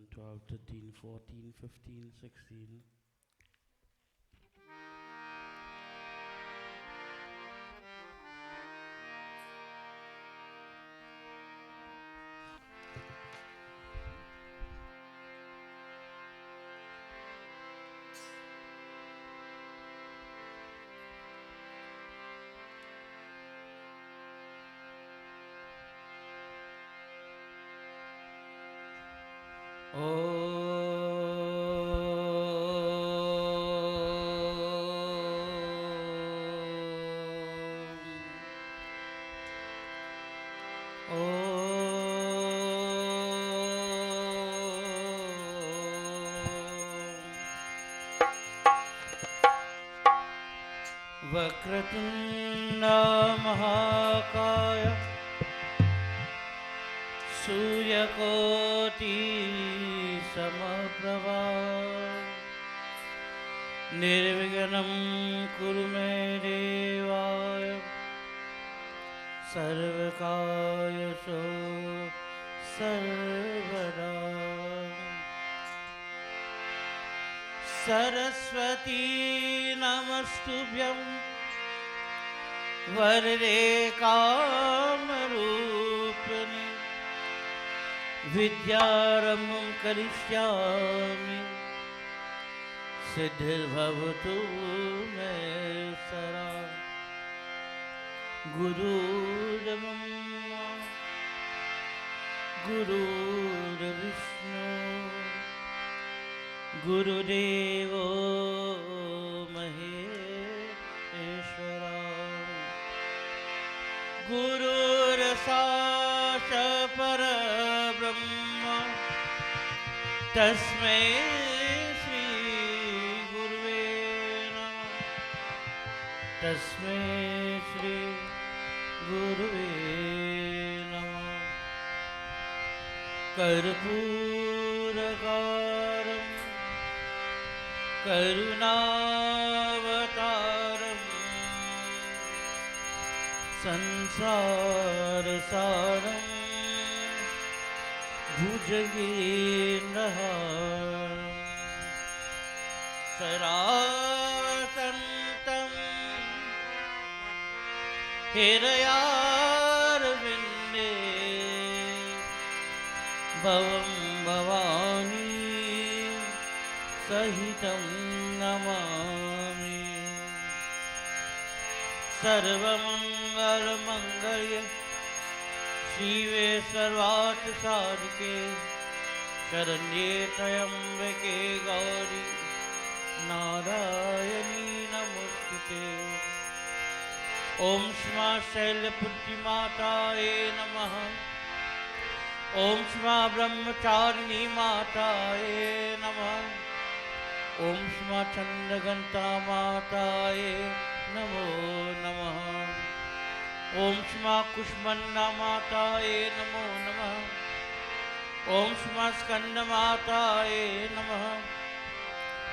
12, 13, 14, 15, 16. वक्रतुण्ड महाकाय सूर्यकोटि समप्रभा निर्विघ्नं कुरु मे देवाय सर्वकार्येषु सर्वदा सरस्वती नमस्तुभ्यं वरदे कामरूपिणि विद्यारम्भं करिष्यामि सिद्धिर्भवतु मे सदा गुरुर्ब्रह्मा गुरुर्विष्णु गुरुदेवो महेश्वरा गुरुर्साक्षात् परब्रह्म तस्मै श्री गुरुवे नमः तस्मै श्री गुरुवे नमः कर्पूरकारं करुणावतारम् संसारसारं भुजगेन्द्रहारं सदा वसन्तं हृदयारविन्दे भवं भवानी सहितं नमामि सर्वमंगलमंगल्ये शिवे सर्वार्थसाधिके शरण्ये त्र्यंबके गौरी नारायणी नमोस्तुते। ओम श्मा शैलपुत्री नमः। ओम श्मा ब्रह्मचारिणी माताये नमः। ओम श्मा चंद्रघंटा माताये नमो नमः। ओम श्मा कुष्मंडा माताये नमो नमः। ओम श्मा स्कंद माताये नमः।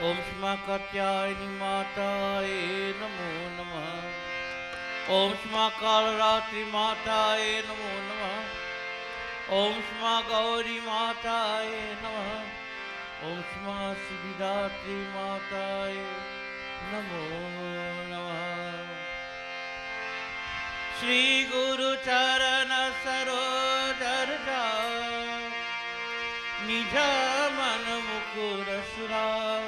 ओम श्मा कात्यायनी माताये नमो नमः। ओम श्मा कालरात्रि माताये नमो नमः। ओम श्मा गौरी माताये नमः। ओम श्मा सिद्धिदात्री माताये नमो नमः। श्री गुरु चरण सरोज निज मन मुकुर सुरार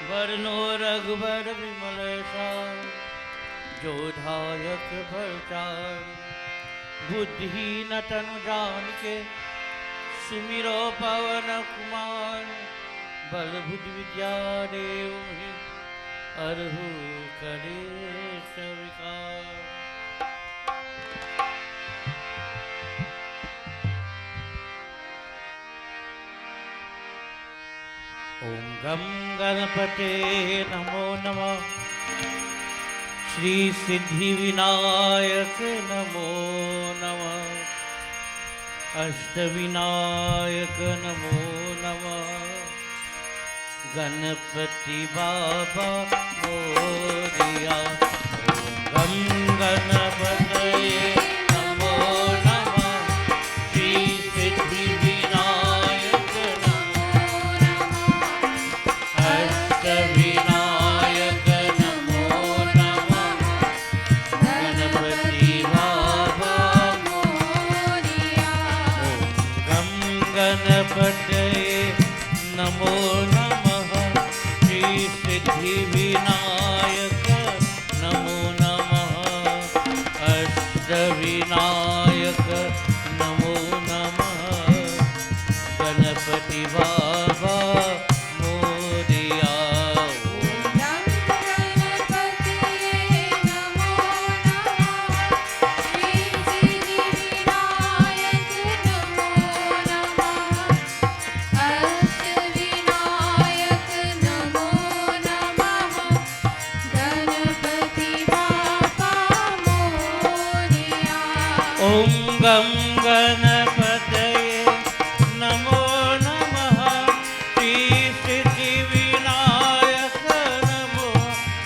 वरनो रघुबर विमलेशा जोधायक भरचार बुद्धिहीन तनु जानिके सुमिरो पवन कुमार बल बुद्धि विद्या देव अरहु कलेश विकार। ओम गम गणपते नमो नमः। श्री सिद्धि विनायक नमो नमः। अष्टविनायक नमो नमः। गणपति बाबा मोरिया। ओम गणपतये नमो नमः। श्री सिद्धि विनायक अष्टविनायक नमो नमः गणपति बाबा मोरिया ओम गम गणपतये नमो नमः श्री सिद्धि विनायक नमो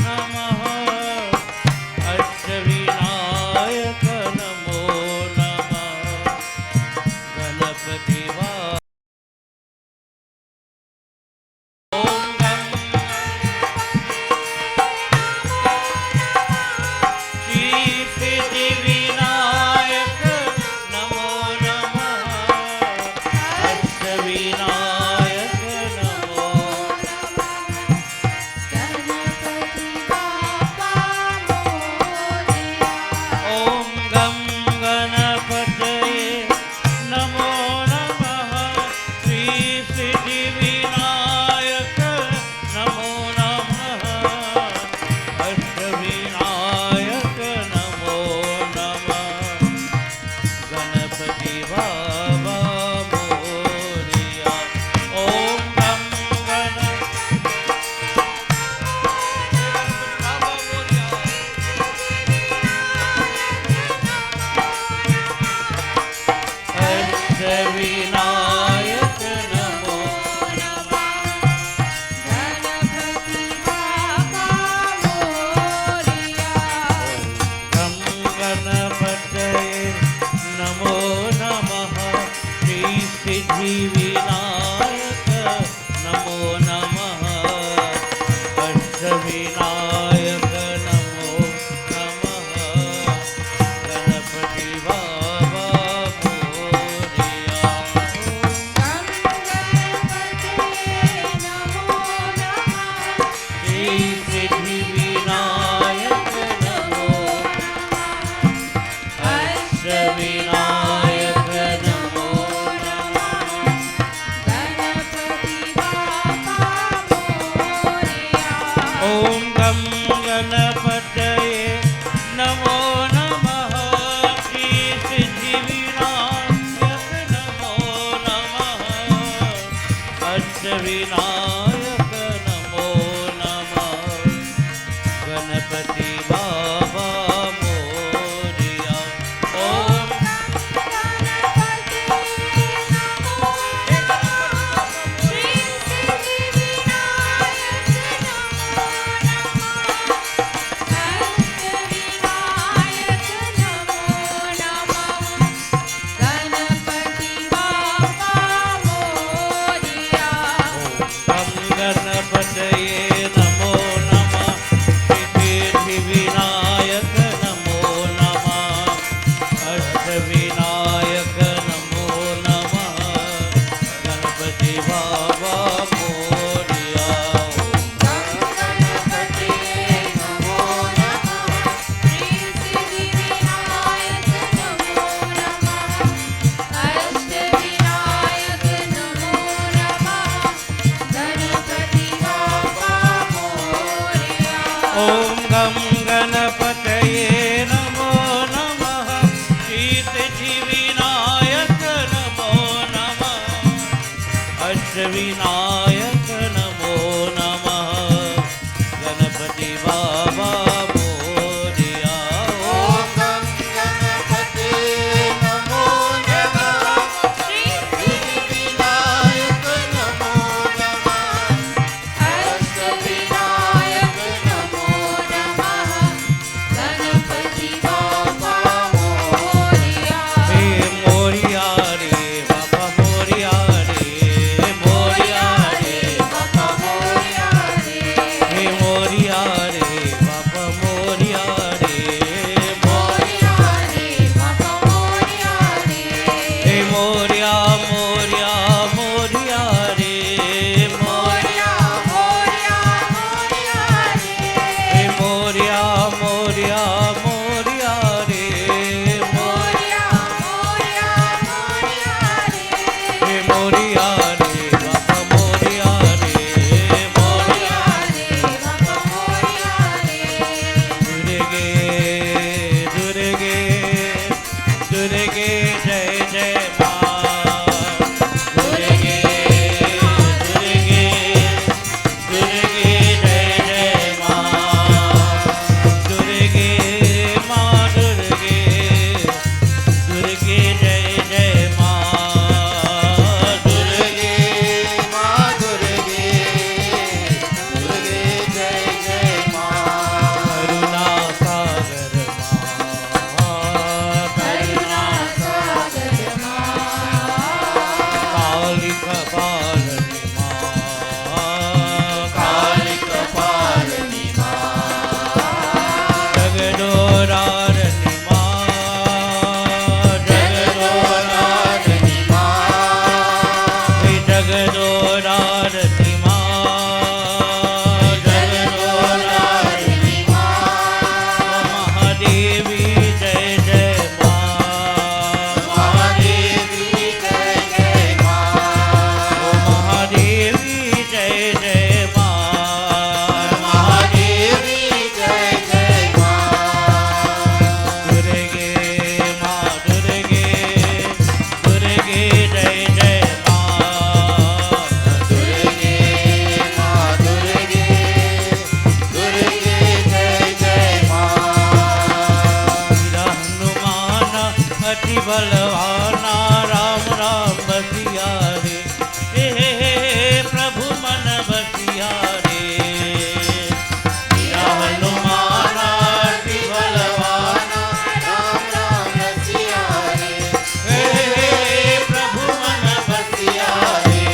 नमः अष्टविनायक नमो नमः गणपति बाबा ओम गम श्री सिद्धि विनायक नमो नमः अष्टविनायक नमो ओम गम गणपतये नमो नमः श्री सिद्धि विनायक नमो नमः अष्टविनायक नमो नमः गणपति बाबा मोरिया ओम गम अष्टविनायक नमो गम गणपतये नमो नमः श्री सिद्धि विनायक नमो नमः अष्टविनायक नमो नमः गणपति बाबा मोरिया श्री सिद्धि विनायक नमो अष्टविनायक नमो ओम गम गणपतये नमो नमः श्री सिद्धि विनायक नमो नमः अष्टविनायक नमो नमः गणपति बाबा मोरिया ओम गम गणपतये नमो नमः श्री सिद्धि विनायक नमो नमः अष्टविनायक नमो नमः गणपति बाबा मोरिया ओम गम गणपतये नमो नमः श्री सिद्धि दुर्गे जय जय माँ दुर्गे माँ दुर्गे, दुर्गे जय जय माँ। करुणा सागर माँ करुणा सागर माँ, काली कपालिनी माँ काली कपालिनी माँ। जगदोरारणी माँ जगदोरारणी माँ, जगदोरारणी माँ जगदोरारणी माँ। महादेवी जय जय माँ महादेवी जय जय माँ। महादेवी जय जय माँ महादेवी जय जय माँ। दुर्गे माँ दुर्गे दुर्गे जय जय माँ दुर्गे माँ दुर्गे, दुर्गे जय जय माँ। वीरा हनुमान अति बलवाना राम राम बसिया रे हे प्रभु मन बसिया रे वीरा हनुमान अति बलवाना राम राम रसिया रे, हे प्रभु मन बसिया रे।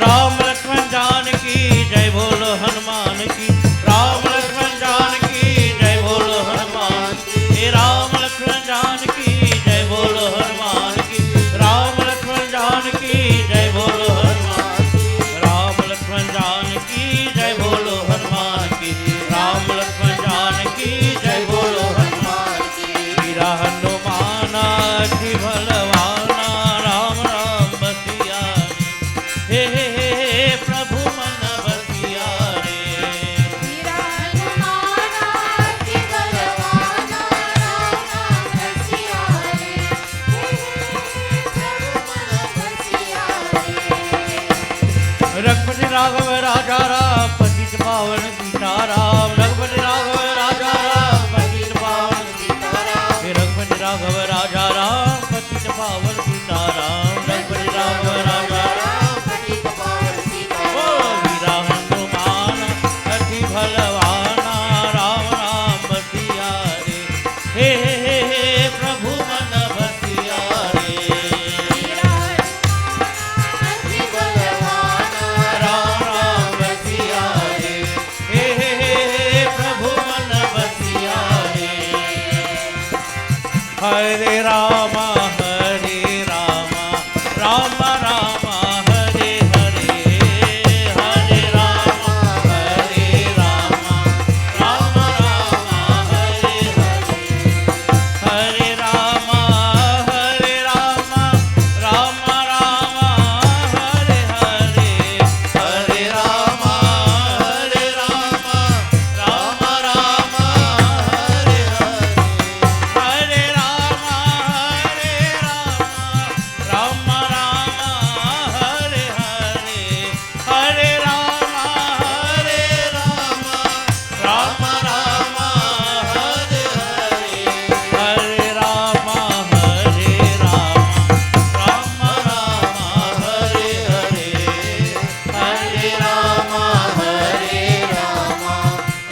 राम लक्ष्मण जानकी जय बोलो हनुमान की राम लक्ष्मण जानकी जय बोलो हनुमान हे राम लक्ष्मण जानकी जय बोलो हनुमान की राम लक्ष्मण जानकी जय बोलो हनुमान राम लक्ष्मण जानकी जय बोलो हनुमान की राम लक्ष्मण जानकी जय बोलो हनुमान वीरा हनुमान अति बलवाना राम राम बसिया रे हे प्रभु मन बसिया रे वीरा हनुमान अति बलवाना राम राम रसिया रे, प्रभु मन बसिया रे। रघुपति राघव राजा राम पतित पावन सीताराम रघुपति राघव राजा राम पतित पावन सीताराम, हे रघुपति राघव राजा राम पतित पावन सीताराम रघुपति राघव राजा राम पतित पावन ओ सीताराम। वीरा हनुमान अति बलवाना राम राम बसिया रे हे प्रभु मन बसिया रे वीरा हनुमान अति बलवाना राम राम बसिया रे हे प्रभु मन बसिया रे हरे राम राम राम हरे हरे हरे राम राम राम हरे हरे हरे राम राम राम हरे हरे हरे राम राम राम हरे हरे हरे राम राम हरे हरे हरे राम राम हरे हरे हरे राम राम हरे हरे हरे राम हरे राम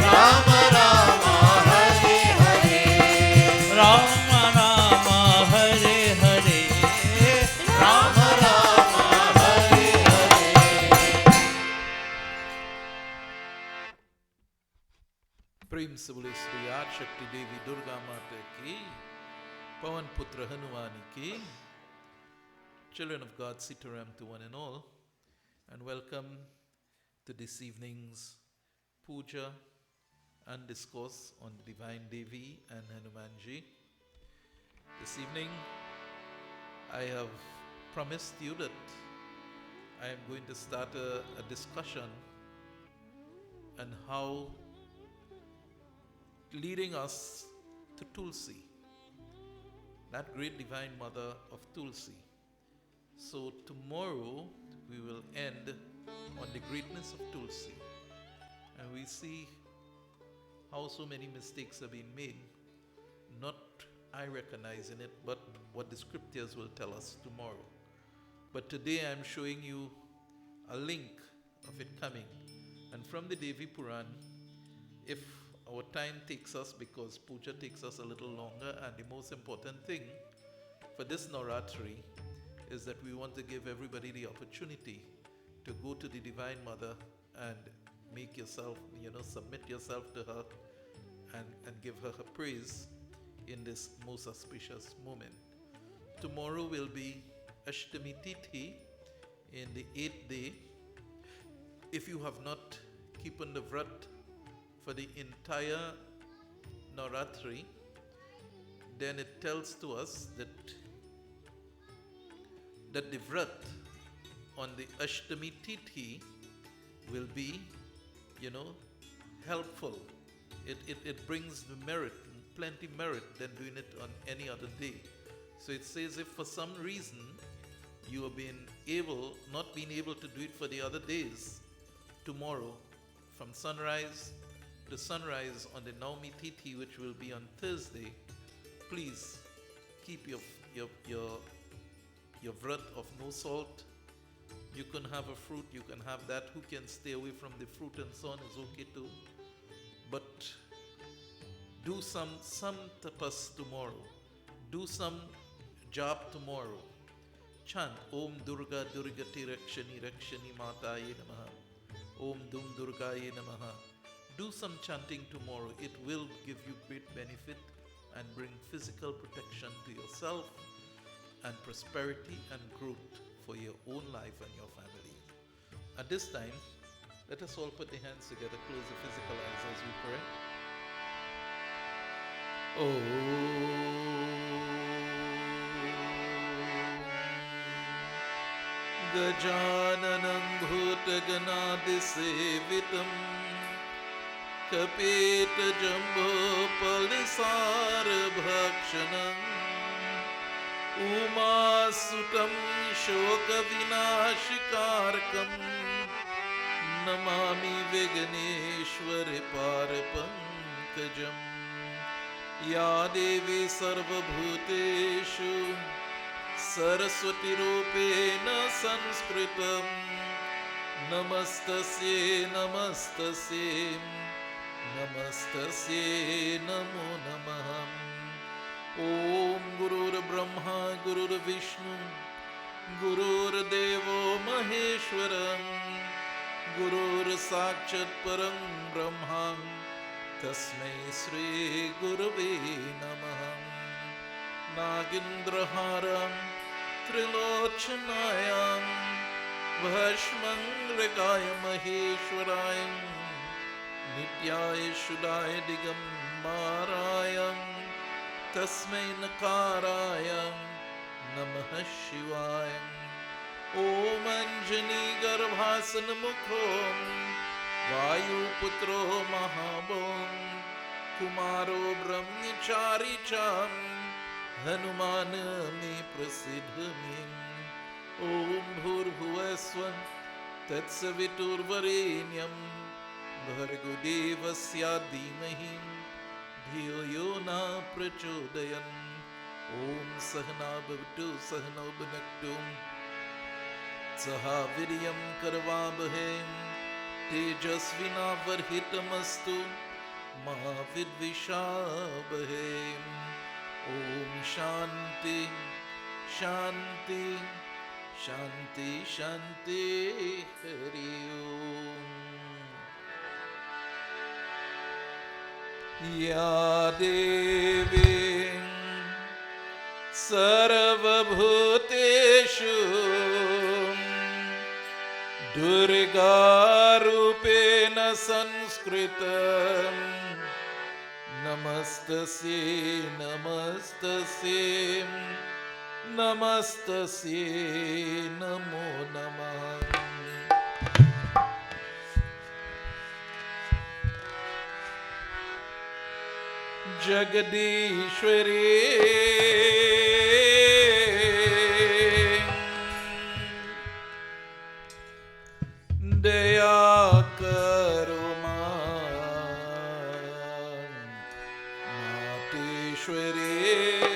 राम राम हरे हरे। राम राम हरे हरे राम राम हरे हरे। प्रेम से बोले श्री आदिशक्ति देवी दुर्गा माता की, पवन पुत्र हनुमान की. Children of God, Sitaram to one and all, and welcome to this evening's puja and discourse on Divine Devi and Hanumanji. This evening, I have promised you that I am going to start a discussion on how leading us to Tulsi, that great divine mother of Tulsi. So tomorrow we will end on the greatness of Tulsi, and we see how so many mistakes have been made, not I recognize in it, but what the scriptures will tell us tomorrow. But today I'm showing you a link of it coming. And from the Devi Puran, if our time takes us, because puja takes us a little longer, and the most important thing for this Navraatri is that we want to give everybody the opportunity to go to the Divine Mother and make yourself, submit yourself to her and give her her praise in this most auspicious moment. Tomorrow will be Ashtami Tithi in the 8th day. If you have not keepten the vrat for the entire Navratri, then it tells to us that the vrat on the Ashtami Tithi will be, helpful. It brings the merit, plenty merit than doing it on any other day. So it says if for some reason you have not been able to do it for the other days, tomorrow from sunrise to sunrise on the Naumi Tithi, which will be on Thursday, please keep your vrat of no salt. You can have a fruit, you can have that. Who can stay away from the fruit and so on is okay too. But do some tapas tomorrow. Do some jap tomorrow. Chant Om Durga Durgati Rakshani Rakshani Mataye Namaha. Om Dum Durgaye Namaha. Do some chanting tomorrow. It will give you great benefit and bring physical protection to yourself and prosperity and growth for your own life and your family. At this time, let us all put the hands together, close the physical eyes as we pray. Gajananam bhutaganaadisevitam kapeta jambo palisara bhakshanam Umasutam shoka vinashikarkam Namami Viganeshwari Parapankajam Ya Devi Sarvabhuteshu Saraswati Rupena Sanskritam Namastasye Namastasye Namastasye Namo Namah Om Gurur Brahma Gurur Vishnu Gurur Devo Maheshwaram Gurur Sakchat Param Brahma Tasmai Sri Gurave Namaha Nagindraharam Trilochanayam Bhashmangrakaya Maheshwarayam Nityaya Shudaya Digambarayam Tasmai Nakaraya Namah Shivaya Om Anjani Garbhasan Mukhom Vayu Putro Mahabom Kumaro Brahmachari Cham Hanuman Me Prasidhamim Om Bhurbhuvaswan Tatsavitur Varenyam Bhargo Devasya Dhimahim Dhiyo Yo Na Prachodayam Om Sahana Bhavatu Sahana Bhunaktu Saha Viryam Karvabhem Tejasvina Varhitamastu Mahavidvishabhem Om Shanti Shanti Shanti Shanti Hari Om Ya Devi Sarvabhuteshu Durga Rupena Sanskritam Namastasye Namastasye Namastasye Namo Namah Jagadishwari Daya Karo Mateshwari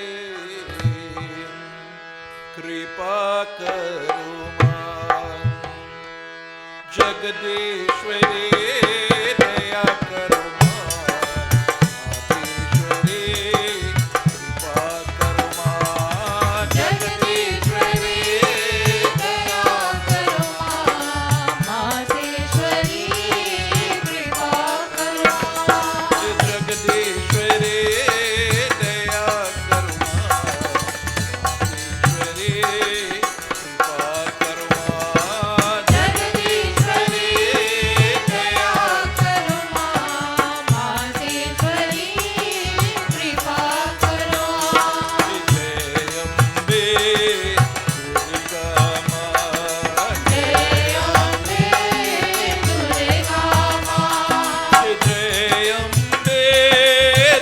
करो मान जगदीश्वरी दया करो मातेश्वरी कृपा करो मान जगदीश्वरी दया करो मातेश्वरी कृपा करो जगदीश्वरी दया करो मातेश्वरी कृपा करो जगदीश्वरी दया करो मातेश्वरी कृपा करो जय अम्बे दुर्गा माँ जय अम्बे दुर्गा माँ जय अम्बे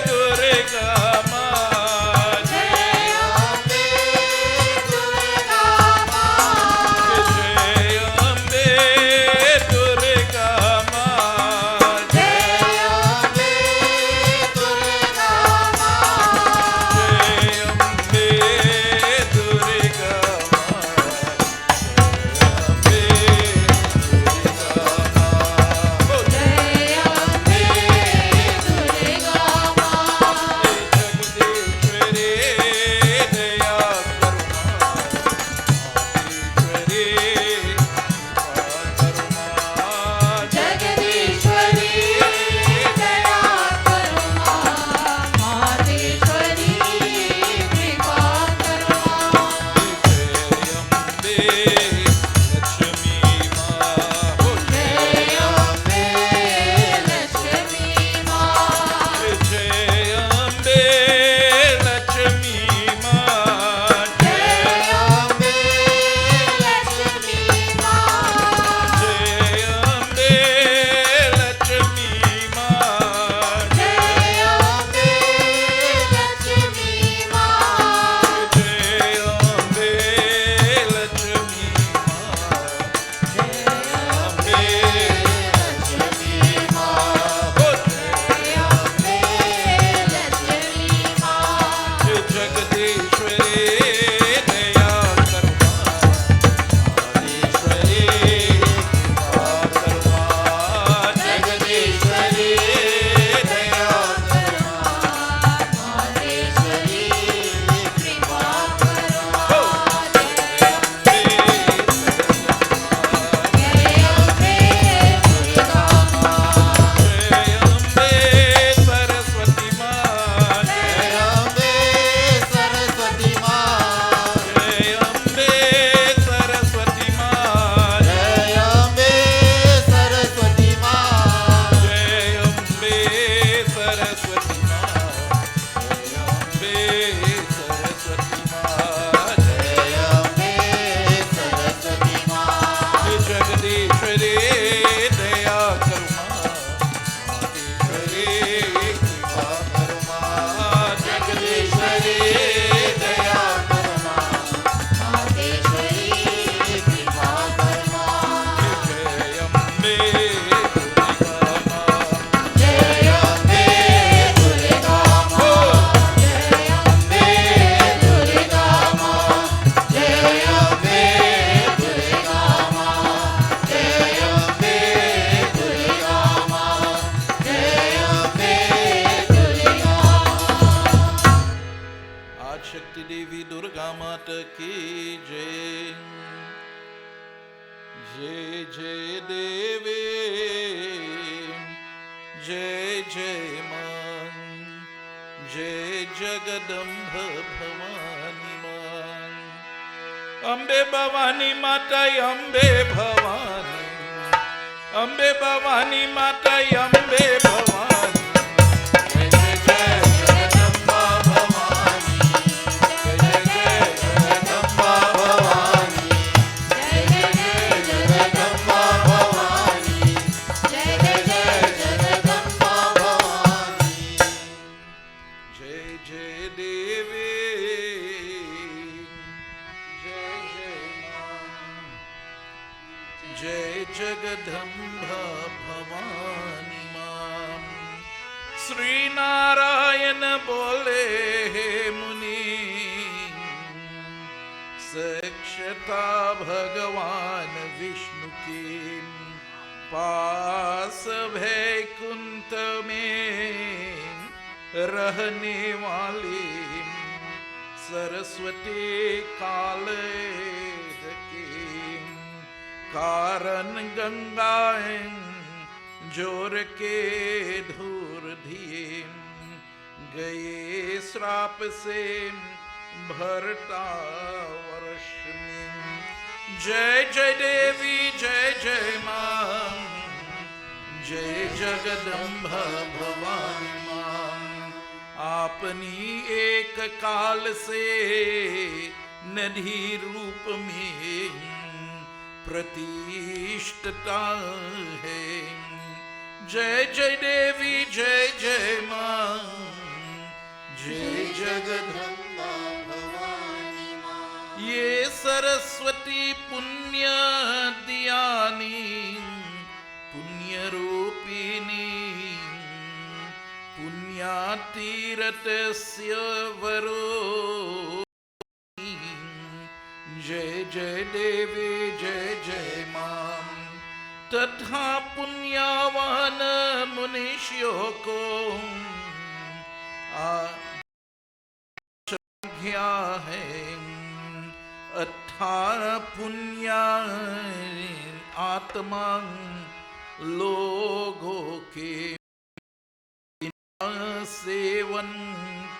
दुर्गा माँ जय अम्बे दुर्गा माँ जय अम्बे दुर्गा माँ जय अम्बे दुर्गा माँ जय अम्बे दुर्गा माँ जय अम्बे दुर्गा माँ जगदीश्वरी दया करो जगदीश्वरी दया करो मातेश्वरी कृपा करो जय अम्बे लक्ष्मी माँ जय अम्बे लक्ष्मी माँ जय अम्बे लक्ष्मी माँ जय अम्बे लक्ष्मी माँ जय अम्बे लक्ष्मी माँ जय अम्बे लक्ष्मी माँ जय अम्बे लक्ष्मी माँ जय अम्बे लक्ष्मी माँ जगदीश्वरी दया करो मातेश्वरी कृपा करो जगदीश्वरी दया करो मातेश्वरी कृपा करो जय अम्बे दुर्गा माँ जय अम्बे सरस्वती माँ जय अम्बे सरस्वती माँ जय अम्बे सरस्वती माँ जय अम्बे सरस्वती माँ जय अम्बे सरस्वती माँ जय अम्बे सरस्वती माँ जय अम्बे सरस्वती माँ जगदीश्वरी दया करो मातेश्वरी कृपा करो जगदीश्वरी दया करो मातेश्वरी कृपा करो जय अम्बे दुर्गा माँ जय अम्बे दुर्गा माँ जय अम्बे दुर्गा माँ जय अम्बे दुर्गा माँ जय अम्बे दुर्गा माँ जय अम्बे दुर्गा आज शक्ति देवी दुर्गा माता की जय जय जय देवी जय जय मां जय जगदम्ब भवानी मां अम्बे भवानी माता अम्बे भवानी माता अम्बे भवानी जय जय जय जगदम्बा भवानी जय जय जय जगदम्बा भवानी जय जय जगदम्बा भवानी जय जय जगदम्बा भवानी जय जय देवी जय जय मां जय जगदम्बा भवानी मां श्री नारायण बोले हे मुनि सक्ष था भगवान विष्णु के पास वैकुंठ में रहने वाले सरस्वती काल के कारण गंगाएं जोर के धूर दिए गए श्राप से भरता वर्ष में। जय जय देवी जय जय मां, जय जगदम्बा भवानी मां। आपनी एक काल से नदी रूप में प्रतिष्ठता है। जय जय देवी जय जय मां, जय जगदम्बा भवानी मां। ये सरस्वती पुण्य दियानी पुण्य रूपिणी पुण्यातीरतस्य वरो। जय जय देवी जय जय मां। तथा पुण्यवान मनुष्यों को आज्ञा है अथाह पुण्य आत्मा लोगों के सेवन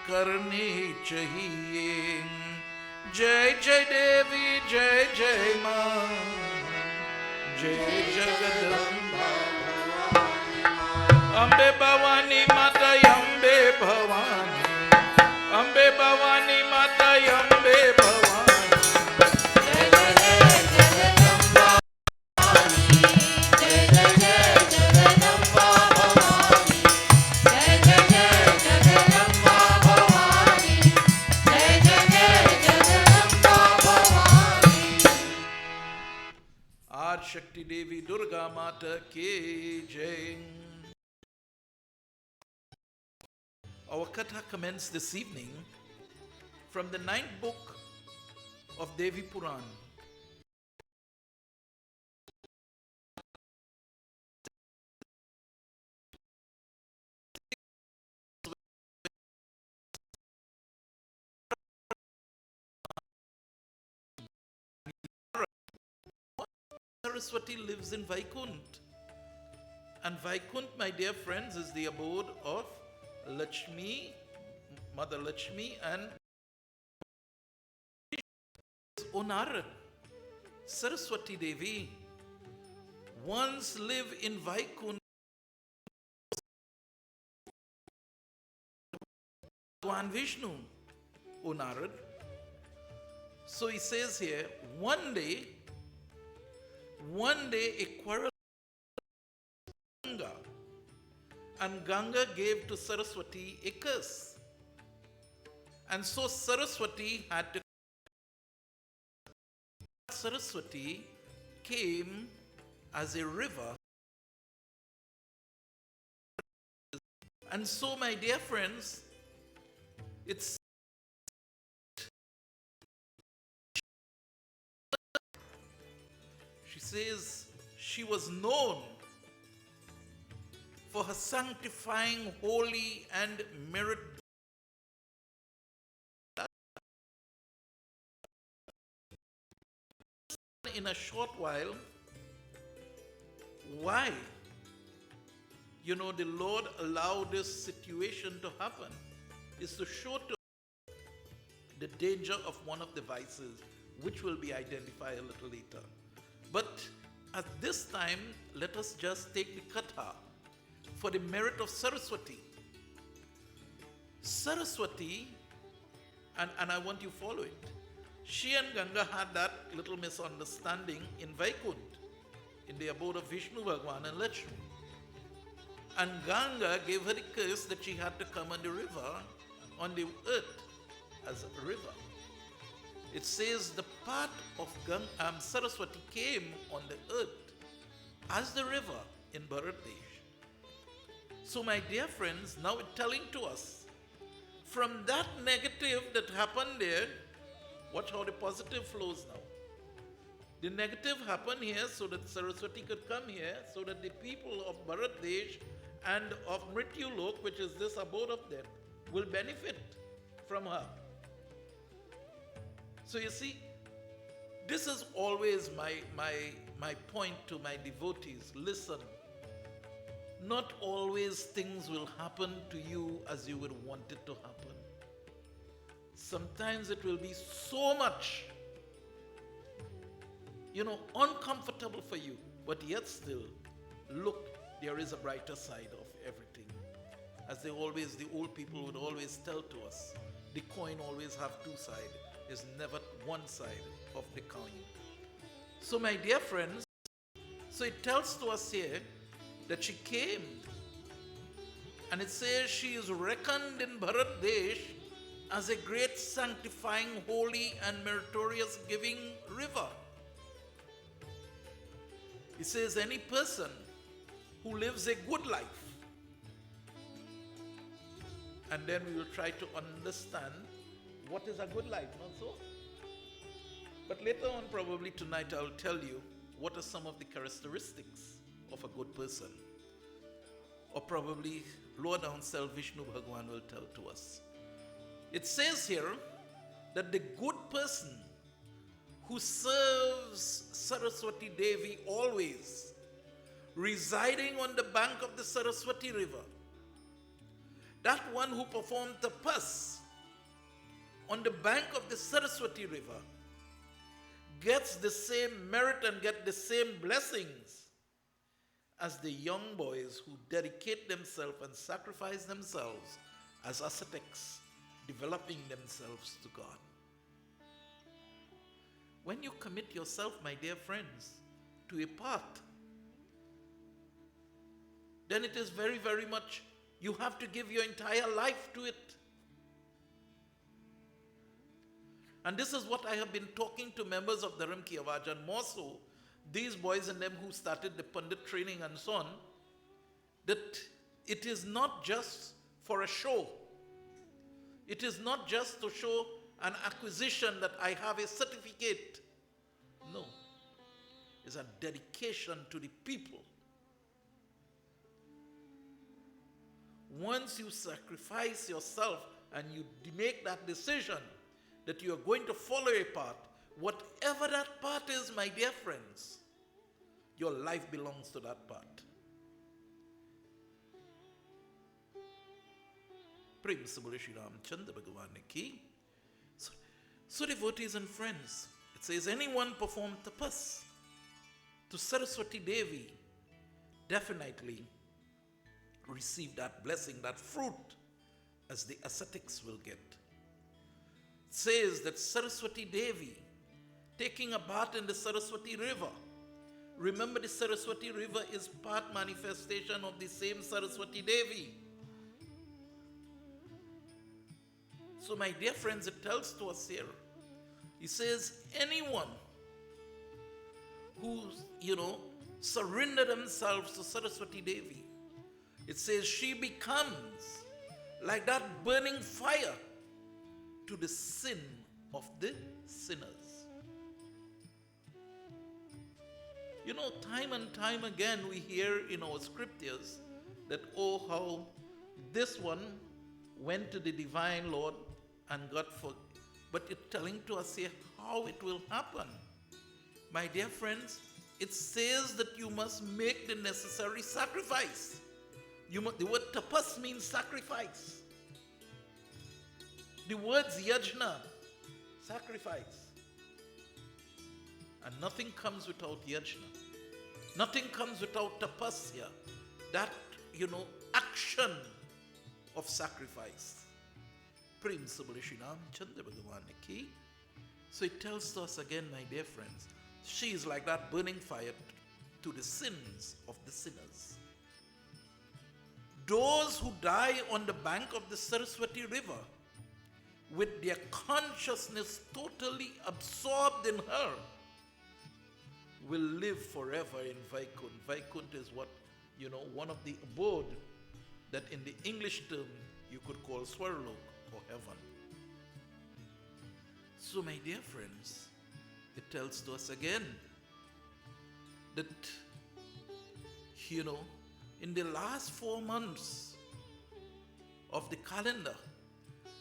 करने चाहिए। जय जय देवी जय जय मां, जय जगदम्बा भवानी मां। अम्बे भवानी माता अम्बे भवानी, अम्बे भवानी माता अम्बे भवानी। जय जय जय जगदम्बा भवानी, जय जय जय जगदम्बा भवानी, जय जय जय जगदम्बा भवानी, जय जय जय जगदम्बा भवानी। आज शक्ति देवी दुर्गा माता की जय। Our katha commenced this evening from the 9th book of Devi Puran. Saraswati lives in Vaikunt. And Vaikunt, my dear friends, is the abode of Lakshmi, Mother Lakshmi, and Onaran. Saraswati Devi once lived in Vaikunt. Bhagwan Vishnu, Onarad. So he says here, one day a quarrel Ganga, and Ganga gave to Saraswati a curse. And so Saraswati came as a river. And so, my dear friends, she says she was known for her sanctifying, holy, and merit. In a short while, why? The Lord allowed this situation to happen is to show to the danger of one of the vices, which will be identified a little later. But at this time, let us just take the katha for the merit of Saraswati. Saraswati, and I want you to follow it. She and Ganga had that little misunderstanding in Vaikunt, in the abode of Vishnu Bhagwan and Lakshmi. And Ganga gave her the curse that she had to come on the river, on the earth, as a river. It says the part of Saraswati came on the earth as the river in Bharatdesh. So my dear friends, now it's telling to us, from that negative that happened there, watch how the positive flows now. The negative happened here so that Saraswati could come here, so that the people of Bharat Desh and of Mrityu Lok, which is this abode of them, will benefit from her. So you see, this is always my point to my devotees. Listen, not always things will happen to you as you would want it to happen. Sometimes it will be so much, uncomfortable for you, but yet still, look, there is a brighter side of everything. As the old people would always tell to us, the coin always have two sides. There's never one side of the coin. So my dear friends, so it tells to us here that she came, and it says she is reckoned in Bharat Desh as a great sanctifying, holy and meritorious giving river. It says any person who lives a good life, and then we will try to understand what is a good life, not so? But later on, probably tonight, I'll tell you what are some of the characteristics of a good person. Or probably Lord Himself, Vishnu Bhagwan, will tell to us. It says here that the good person who serves Saraswati Devi always, residing on the bank of the Saraswati River, that one who performed tapas on the bank of the Saraswati River, gets the same merit and get the same blessings as the young boys who dedicate themselves and sacrifice themselves as ascetics, developing themselves to God. When you commit yourself, my dear friends, to a path, then it is very, very much, you have to give your entire life to it. And this is what I have been talking to members of Dharam Ki Awaaz, and more so, these boys and them who started the Pandit training and so on, that it is not just for a show. It is not just to show an acquisition that I have a certificate. No. It's a dedication to the people. Once you sacrifice yourself and you make that decision that you are going to follow a path, whatever that path is, my dear friends, your life belongs to that path. Prem se bole Shri Ramchandra Bhagavan ki. So devotees and friends, it says anyone perform tapas to Saraswati Devi, definitely receive that blessing, that fruit, as the ascetics will get. It says that Saraswati Devi, taking a bath in the Saraswati River. Remember, the Saraswati River is part manifestation of the same Saraswati Devi. So my dear friends, it tells to us here, it says anyone who, surrender themselves to Saraswati Devi, it says she becomes like that burning fire to the sin of the sinners. Time and time again we hear in our scriptures that, oh, how this one went to the divine Lord and got for, but it's telling to us here how it will happen. My dear friends, it says that you must make the necessary sacrifice. The word tapas means sacrifice. The words yajna, sacrifice. And nothing comes without yajna. Nothing comes without tapasya. That, action of sacrifice. Prem se bole Shri Ramchandra Bhagavan ki. So it tells us again, my dear friends, she is like that burning fire to the sins of the sinners. Those who die on the bank of the Saraswati River, with their consciousness totally absorbed in her, will live forever in Vaikunt. Vaikunt is what, one of the abode that in the English term you could call Swarlok or heaven. So my dear friends, it tells to us again that, in the last 4 months of the calendar,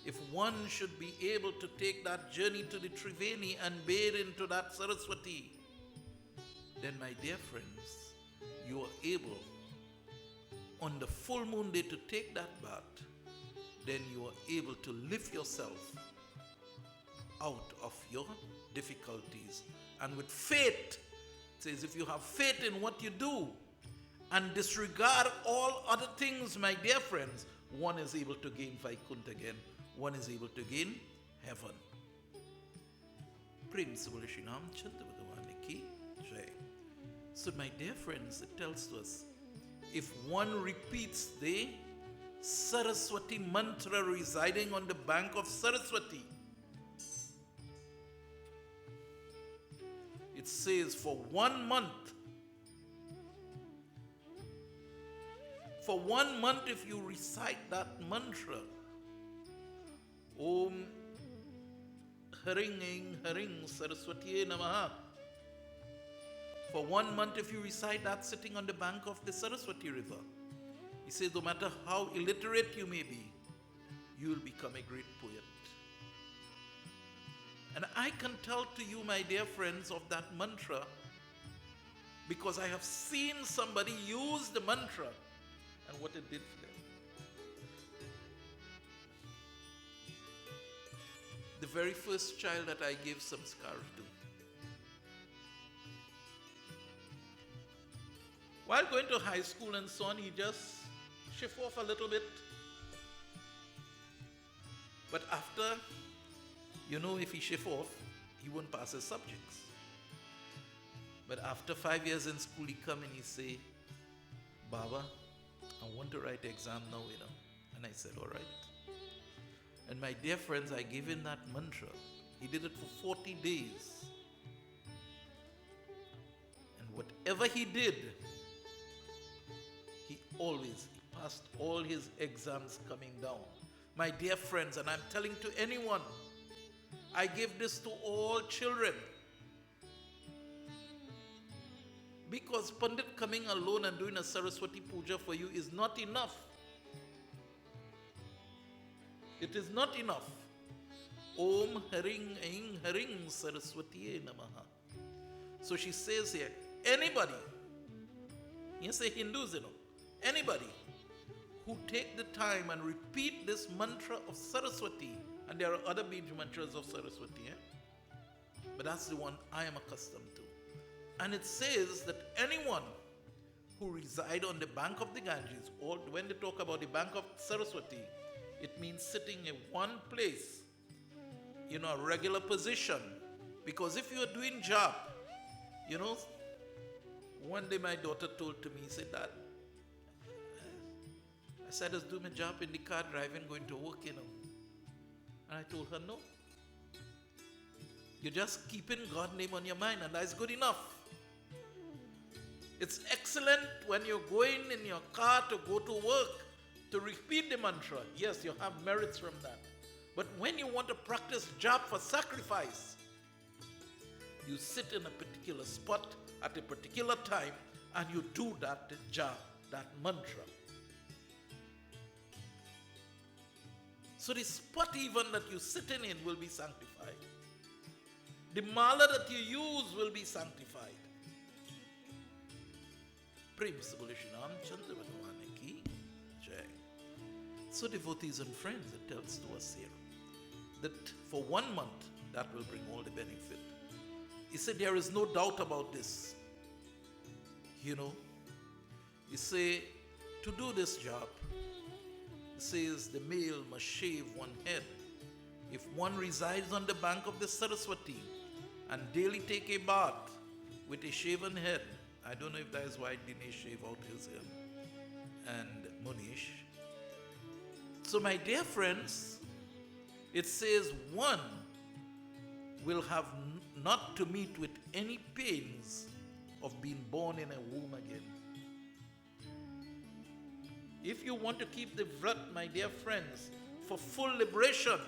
if one should be able to take that journey to the Triveni and bathe into that Saraswati, then my dear friends, you are able on the full moon day to take that bath. Then you are able to lift yourself out of your difficulties. And with faith, it says, if you have faith in what you do and disregard all other things, my dear friends, one is able to gain Vaikuntha again. One is able to gain heaven. Prem se bole Shri Ramchandra Bhagwan ki jai. So my dear friends, it tells us, if one repeats the Saraswati mantra residing on the bank of Saraswati, it says for 1 month, if you recite that mantra, Om Haring Aing Haring Saraswatiye Namaha. For 1 month, if you recite that sitting on the bank of the Saraswati river, he says, no matter how illiterate you may be, you will become a great poet. And I can tell to you, my dear friends, of that mantra, because I have seen somebody use the mantra and what it did for them. The very first child that I gave samskar to, while going to high school and so on, he just shift off a little bit. But after, if he shift off, he won't pass his subjects. But after 5 years in school, he come and he say, Baba, I want to write the exam now, And I said, all right. And my dear friends, I gave him that mantra. He did it for 40 days. And whatever he did, he passed all his exams coming down. My dear friends, and I'm telling to anyone, I give this to all children. Because Pandit coming alone and doing a Saraswati Puja for you is not enough. It is not enough. Om Haring Aing Haring Saraswatiye Namaha. So she says here, anybody, you say Hindus, anybody who take the time and repeat this mantra of Saraswati, and there are other Bij mantras of Saraswati, but that's the one I am accustomed to. And it says that anyone who reside on the bank of the Ganges, or when they talk about the bank of Saraswati, it means sitting in one place, a regular position. Because if you are doing job, one day my daughter told to me, he said, Dad, I said, I was doing my job in the car driving, going to work, And I told her, no. You're just keeping God's name on your mind, and that's good enough. It's excellent when you're going in your car to go to work, to repeat the mantra. Yes, you have merits from that. But when you want to practice job for sacrifice, you sit in a particular spot at a particular time and you do that job, that mantra. So the spot even that you're sitting in will be sanctified. The mala that you use will be sanctified. Prem se bole Shri Ramchandra Bhagwan ki jai. So devotees and friends, it tells to us here that for 1 month, that will bring all the benefit. He said there is no doubt about this. He say to do this job, he says the male must shave one head. If one resides on the bank of the Saraswati and daily take a bath with a shaven head, I don't know if that is why Dinesh shave out his hair, and Munish. So my dear friends, it says one will have not to meet with any pains of being born in a womb again. If you want to keep the vrat, my dear friends, for full liberation,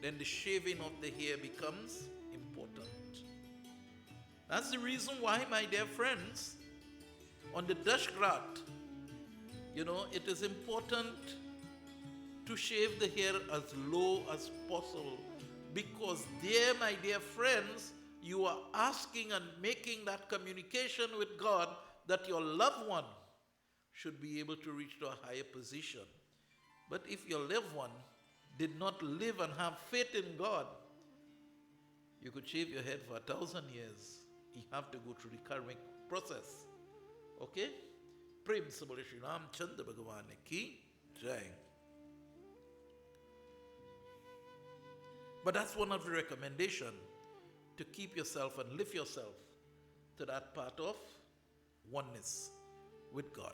then the shaving of the hair becomes important. That's the reason why, my dear friends, on the Dashgrat, it is important to shave the hair as low as possible, because there, my dear friends, you are asking and making that communication with God that your loved one should be able to reach to a higher position. But if your loved one did not live and have faith in God, you could shave your head for 1,000 years. You have to go through the karmic process. Okay? Prem Sabole Shri Ramchandra Bhagavan ki jai. But that's one of the recommendations, to keep yourself and lift yourself to that part of oneness with God.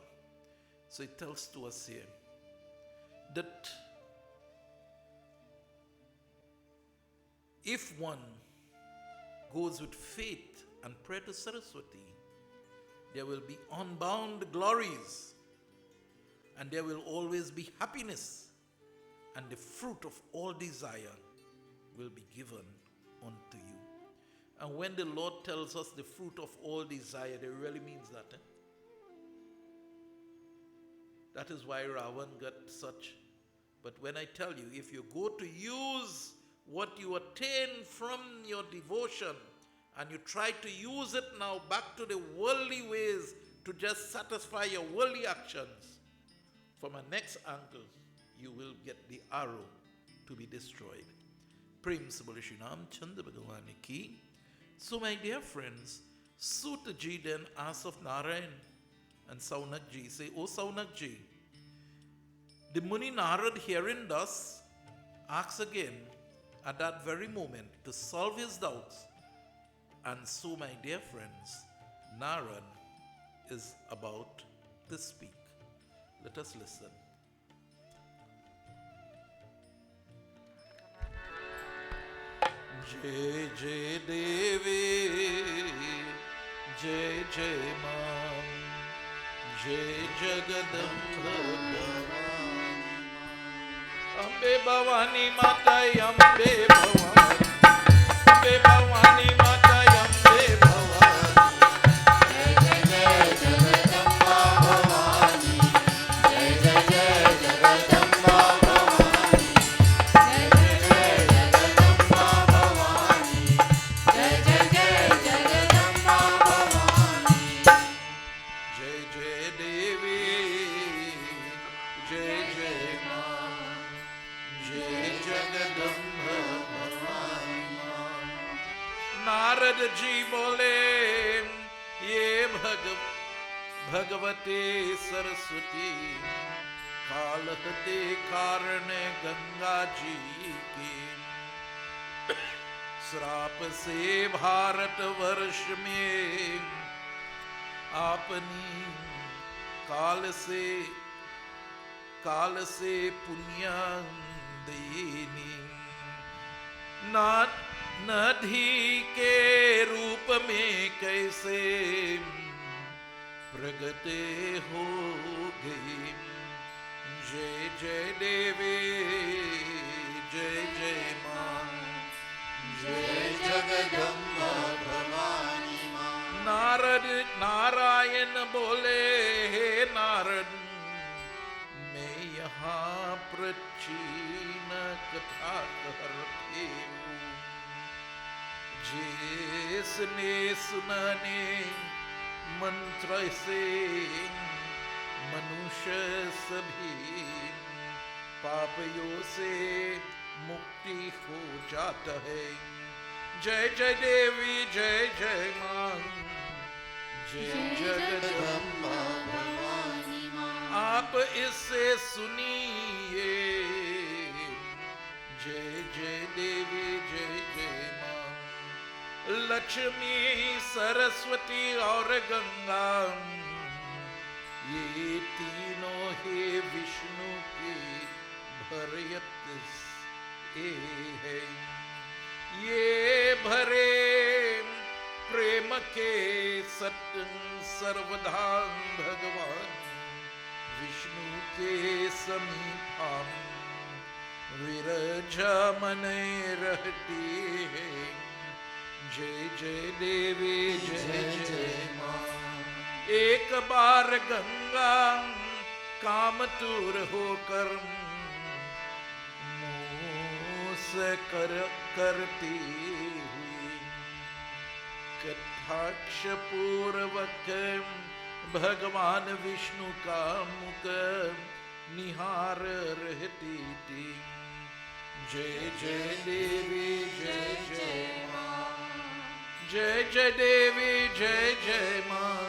So it tells to us here that if one goes with faith and pray to Saraswati, there will be unbound glories, and there will always be happiness, and the fruit of all desire will be given unto you. And when the Lord tells us the fruit of all desire, it really means that. That is why Ravan got such. But when I tell you, if you go to use what you attain from your devotion, and you try to use it now back to the worldly ways to just satisfy your worldly actions, from a next angle, you will get the arrow to be destroyed. Prem Sabole Shri Ramchandra Bhagavan ki. So my dear friends, Sutaji then asked of Narayan and Saunakji, say, O Saunakji, the Muni Narad hearing thus, asks again at that very moment to solve his doubts. And so, my dear friends, Narad is about to speak. Let us listen. Jai Jai Devi, Jai Jai Mam, Jai Jagadamba Ambe Bhavani Mata, Ambe Bhavani, Ambe Bhavani Mata, Ambe Bhavani. Jai Jai Jai Jagadamba Bhavani, Jai Jai Jai Jagadamba Bhavani, Jai Jai Jai Jagadamba Bhavani, Jai Jai Jai Jagadamba Bhavani. Jai Jai Devi, Jai Jai Mam, Jai Jagadamba Bhavani. Narad ji बोले, ये भगवते सरस्वती कालहते कारण गंगा जी की श्राप से भारत वर्ष में आपनी काल से पुण्य देनी नदी के रूप में कैसे प्रगटे हो गई। जय जय देवी, जय जय मां, जय जगदम्बा भवानी मां। नारायण बोले, हे नारद, मैं यहाँ प्राचीन कथा करते हूँ, जिसने सुनाने मंत्र से मनुष्य सभी पापियों से मुक्ति हो जाता है। जय जय देवी, जय जय मां, जय जगदम्बा भवानी मां। आप इससे सुनिए। जय जय देवी, जय जय मां। लक्ष्मी, सरस्वती और गंगा, ये तीनों ही विष्णु की भरयत है। ये भरे प्रेम के सत्य सर्वदा भगवान विष्णु के समीप विरजा मन रहती है। जय जय देवी जय जय जय जय माँ एक बार गंगा कामतूर होकर मुँह से करती हुई कटाक्ष पूर्वक भगवान विष्णु का मुख निहार रहती थी। जय जय देवी जय जय माँ जय जय देवी जय जय माँ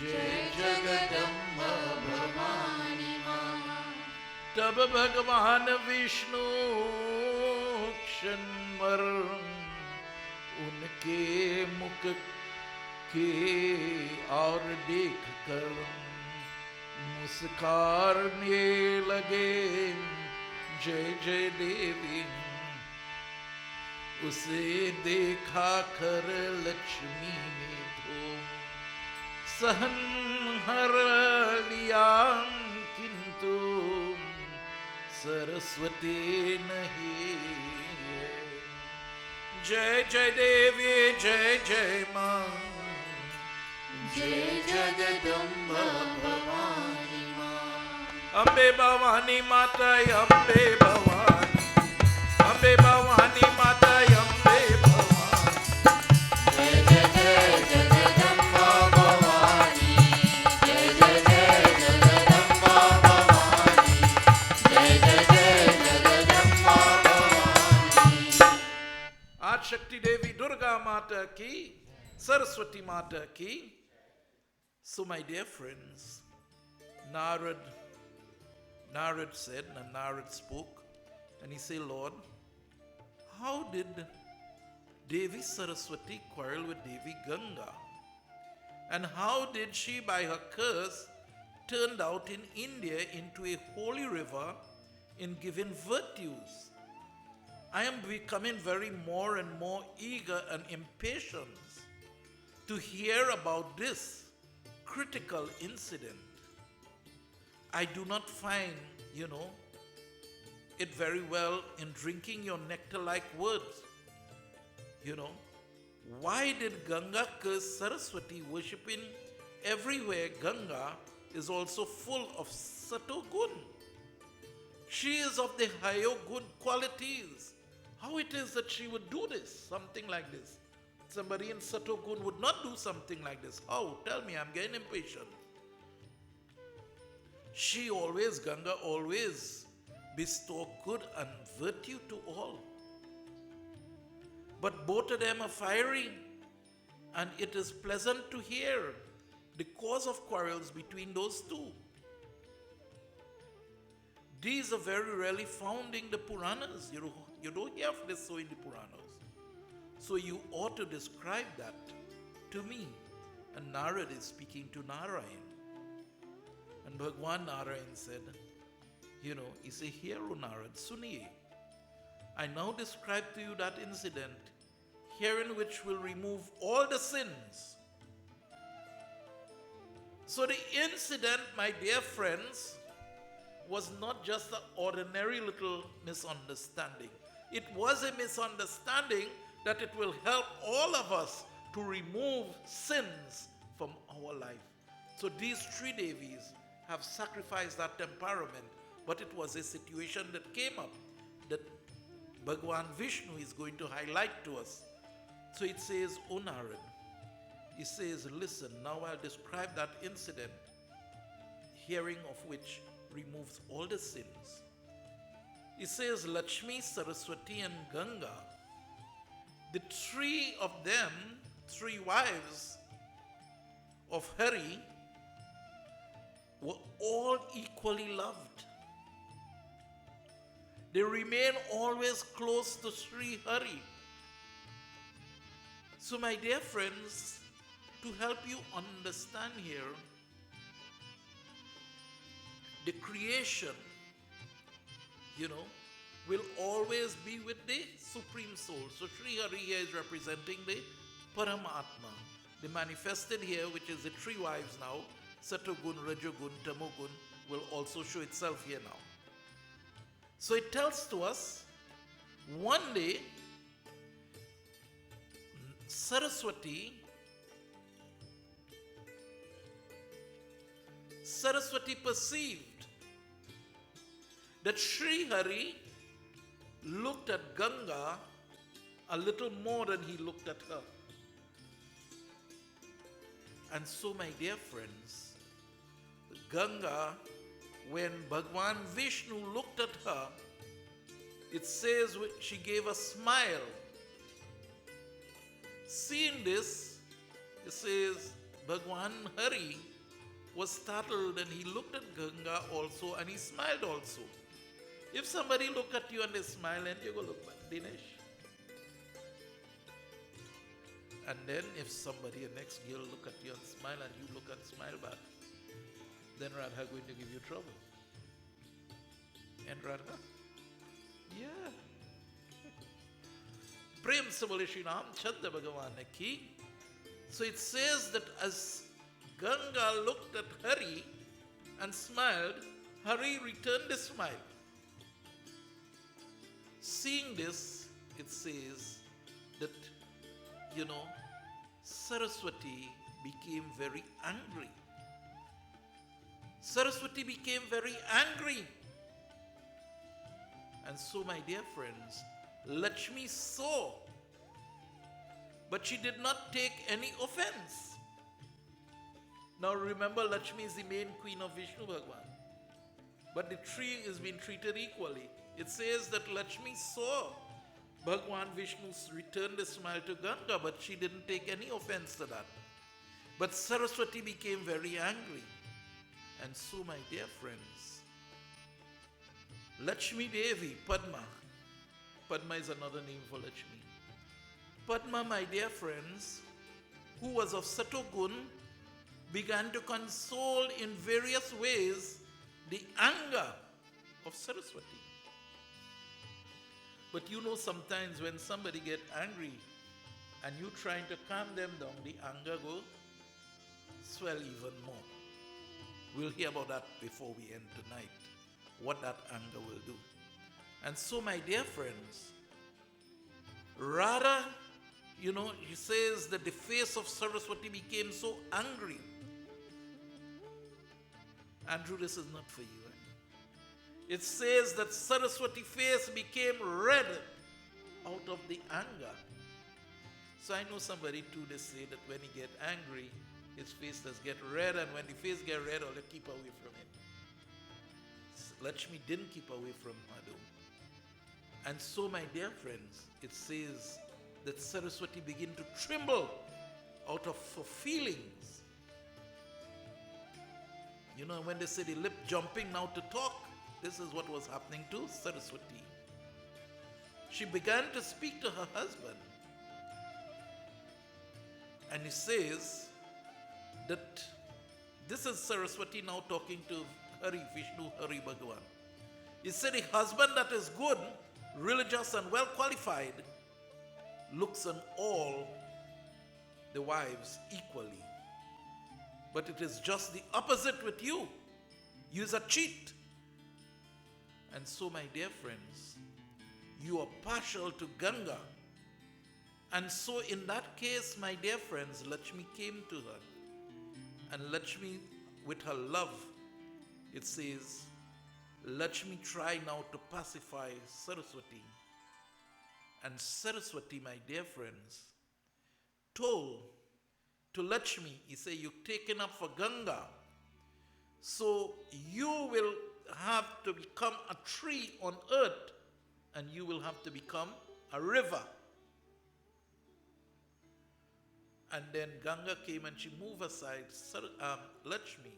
जय जगदम्बा भवानी माँ तब भगवान विष्णु क्षणभर उनके मुख के और देख कर मुस्कारने लगे। जय जय देवी उसे देखा कर लक्ष्मी ने तो सहन हर लिया किंतु सरस्वती नहीं। जय जय देवी जय जय माँ जय जगदम्बा भवानी माँ अम्बे भवानी माता अम्बे भवानी अम्बे भवानी माता अम्बे भवानी जय जय जय जगदम्बा भवानी जय जय जय जगदम्बा भवानी जय जय जय जगदम्बा भवानी। आज शक्ति देवी दुर्गा माता की सरस्वती माता की। So my dear friends, Narad said, and Narad spoke, and he said, Lord, how did Devi Saraswati quarrel with Devi Ganga? And how did she, by her curse, turned out in India into a holy river in giving virtues? I am becoming very more and more eager and impatient to hear about this critical incident. I do not find, it very well in drinking your nectar-like words. Why did Ganga curse Saraswati? Worshipping everywhere Ganga is also full of sato gun. She is of the higher good qualities. How it is that she would do this, something like this? Somebody in Satogun would not do something like this. How? Tell me, I'm getting impatient. Ganga always bestow good and virtue to all. But both of them are fiery, and it is pleasant to hear the cause of quarrels between those two. These are very rarely found in the Puranas. You don't hear of this so in the Puranas. So you ought to describe that to me. And Narad is speaking to Narayan. And Bhagwan Narayan said, he said, "Hear, O Narad, suniye. I now describe to you that incident, herein which will remove all the sins." So the incident, my dear friends, was not just an ordinary little misunderstanding. It was a misunderstanding that it will help all of us to remove sins from our life. So these three Devis have sacrificed that temperament, but it was a situation that came up that Bhagwan Vishnu is going to highlight to us. So it says, O Narad, he says, listen, now I'll describe that incident, hearing of which removes all the sins. It says, Lakshmi, Saraswati and Ganga, the three of them, three wives of Hari, were all equally loved. They remain always close to Sri Hari. So my dear friends, to help you understand here, the creation, will always be with the Supreme Soul. So Sri Hari here is representing the Paramatma, the manifested here, which is the three wives now, Satogun, Rajogun, Tamogun, will also show itself here now. So it tells to us, one day, Saraswati perceived that Sri Hari looked at Ganga a little more than he looked at her. And so, my dear friends, Ganga, when Bhagwan Vishnu looked at her, it says she gave a smile. Seeing this, it says Bhagwan Hari was startled and he looked at Ganga also and he smiled also. If somebody look at you and they smile and you go look back, Dinesh. And then if somebody, a next girl look at you and smile and you look and smile back, then Radha going to give you trouble. And Radha? Yeah. Prem se bole Shri Ramchandra Bhagavan ki. So it says that as Ganga looked at Hari and smiled, Hari returned a smile. Seeing this, it says that, Saraswati became very angry. Saraswati became very angry. And so, my dear friends, Lakshmi saw, but she did not take any offense. Now remember, Lakshmi is the main queen of Vishnu Bhagwan. But the tree is being treated equally. It says that Lakshmi saw Bhagwan Vishnu returned a smile to Ganga, but she didn't take any offense to that. But Saraswati became very angry. And so, my dear friends, Lakshmi Devi, Padma is another name for Lakshmi. Padma, my dear friends, who was of Satogun, began to console in various ways the anger of Saraswati. But sometimes when somebody get angry and you trying to calm them down, the anger go swell even more. We'll hear about that before we end tonight, what that anger will do. And so, my dear friends, Radha, he says that the face of Saraswati became so angry. Andrew, this is not for you. It says that Saraswati's face became red out of the anger. So I know somebody too, they say that when he get angry, his face does get red, and when the face get red, all they keep away from him. Lakshmi didn't keep away from Madhu. And so, my dear friends, it says that Saraswati began to tremble out of her feelings. When they say the lip jumping now to talk, this is what was happening to Saraswati. She began to speak to her husband. And he says that this is Saraswati now talking to Hari, Vishnu, Hari Bhagavan. He said, a husband that is good, religious and well qualified looks on all the wives equally. But it is just the opposite with you. You is a cheat. And so, my dear friends, you are partial to Ganga. And so in that case, my dear friends, Lakshmi came to her. And Lakshmi, with her love, it says, Lakshmi tried now to pacify Saraswati. And Saraswati, my dear friends, told to Lakshmi, he said, you've taken up for Ganga. So you will have to become a tree on earth, and you will have to become a river. And then Ganga came and she moved aside Lakshmi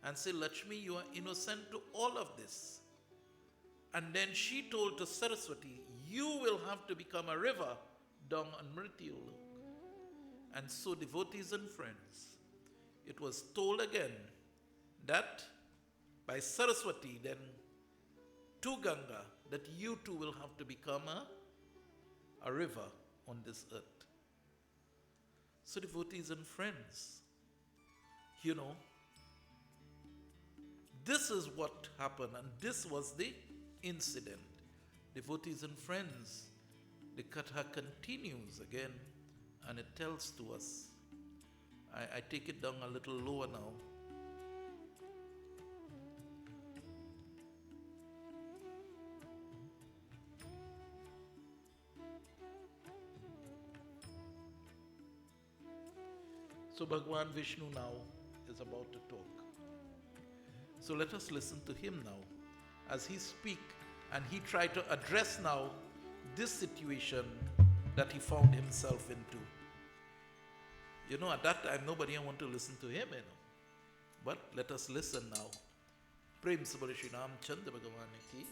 and said, Lakshmi, you are innocent to all of this. And then she told to Saraswati, you will have to become a river down on Mrityulok. And so, devotees and friends, it was told again that by Saraswati then to Ganga that you too will have to become a river on this earth. So, devotees and friends, this is what happened, and this was the incident. Devotees and friends, the katha continues again and it tells to us. I take it down a little lower now. So Bhagwan Vishnu now is about to talk. So let us listen to him now as he speak, and he try to address now this situation that he found himself into. You know, at that time nobody want to listen to him, you know. But let us listen now. Prem se bole Shri Ramchandra Bhagwan ki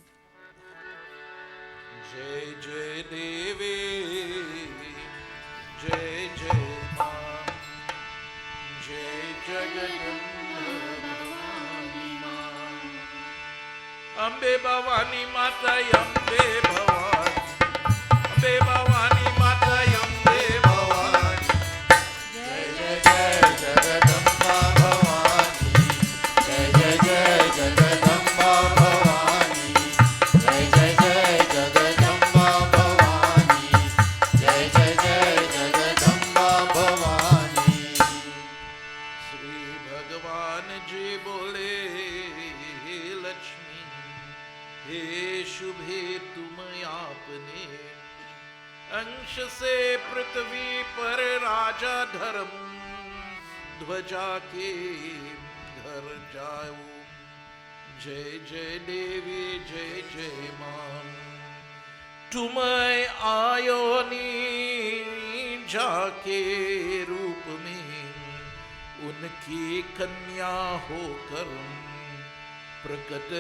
Jai Jai Devi, Jai Jai Ma, Jai Jagadamba Ambe Bhavani Mata Ambe Bhavani, Ambe Bhavani Mata Ambe Bhavani, Jai Jai Jai Jagadamba Bhavani, Jai Jai Jai Jagadamba Bhavani, Jai Jai Jai Jagadamba Bhavani, Jai Jai Jai Jagadamba Bhavani. Shri Bhagavan Ji bole Lakshmi, हे शुभे तुम आपने अंश से पृथ्वी पर राजा धर्म ध्वजा के घर जाओ। जय जय देवी जय जय मां, तुम आयो नीजा के रूप में उनकी कन्या होकर प्रकट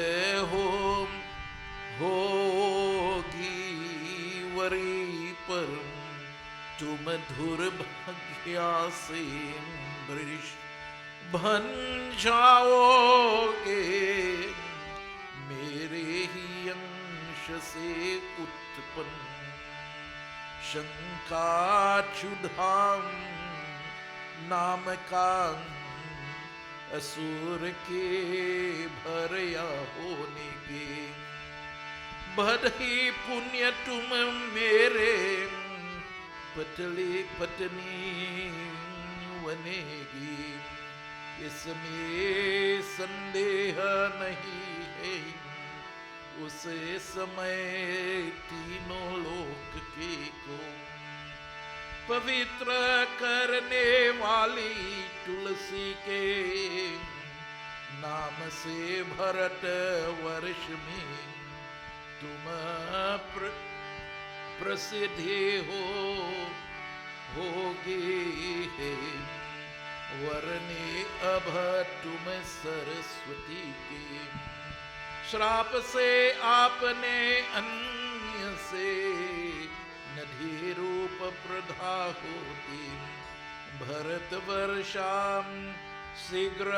होगी वरी पर तुम दुर्भाग्या से वृष बन जाओगे। मेरे ही अंश से उत्पन्न शंका क्षुधाम नाम का असुर के भरया होने के बड़ी पुण्य तुम मेरे पतली पत्नी बनेगी, इसमें संदेह नहीं है। उसे समय तीनों लोक के को पवित्र करने वाली तुलसी के नाम से भरत वर्ष में तुम प्रसिद्धि होगे। वरने अब तुम सरस्वती के श्राप से आपने अन्य से नदी रूप प्रधा होती। भरत वर्षाम शीघ्र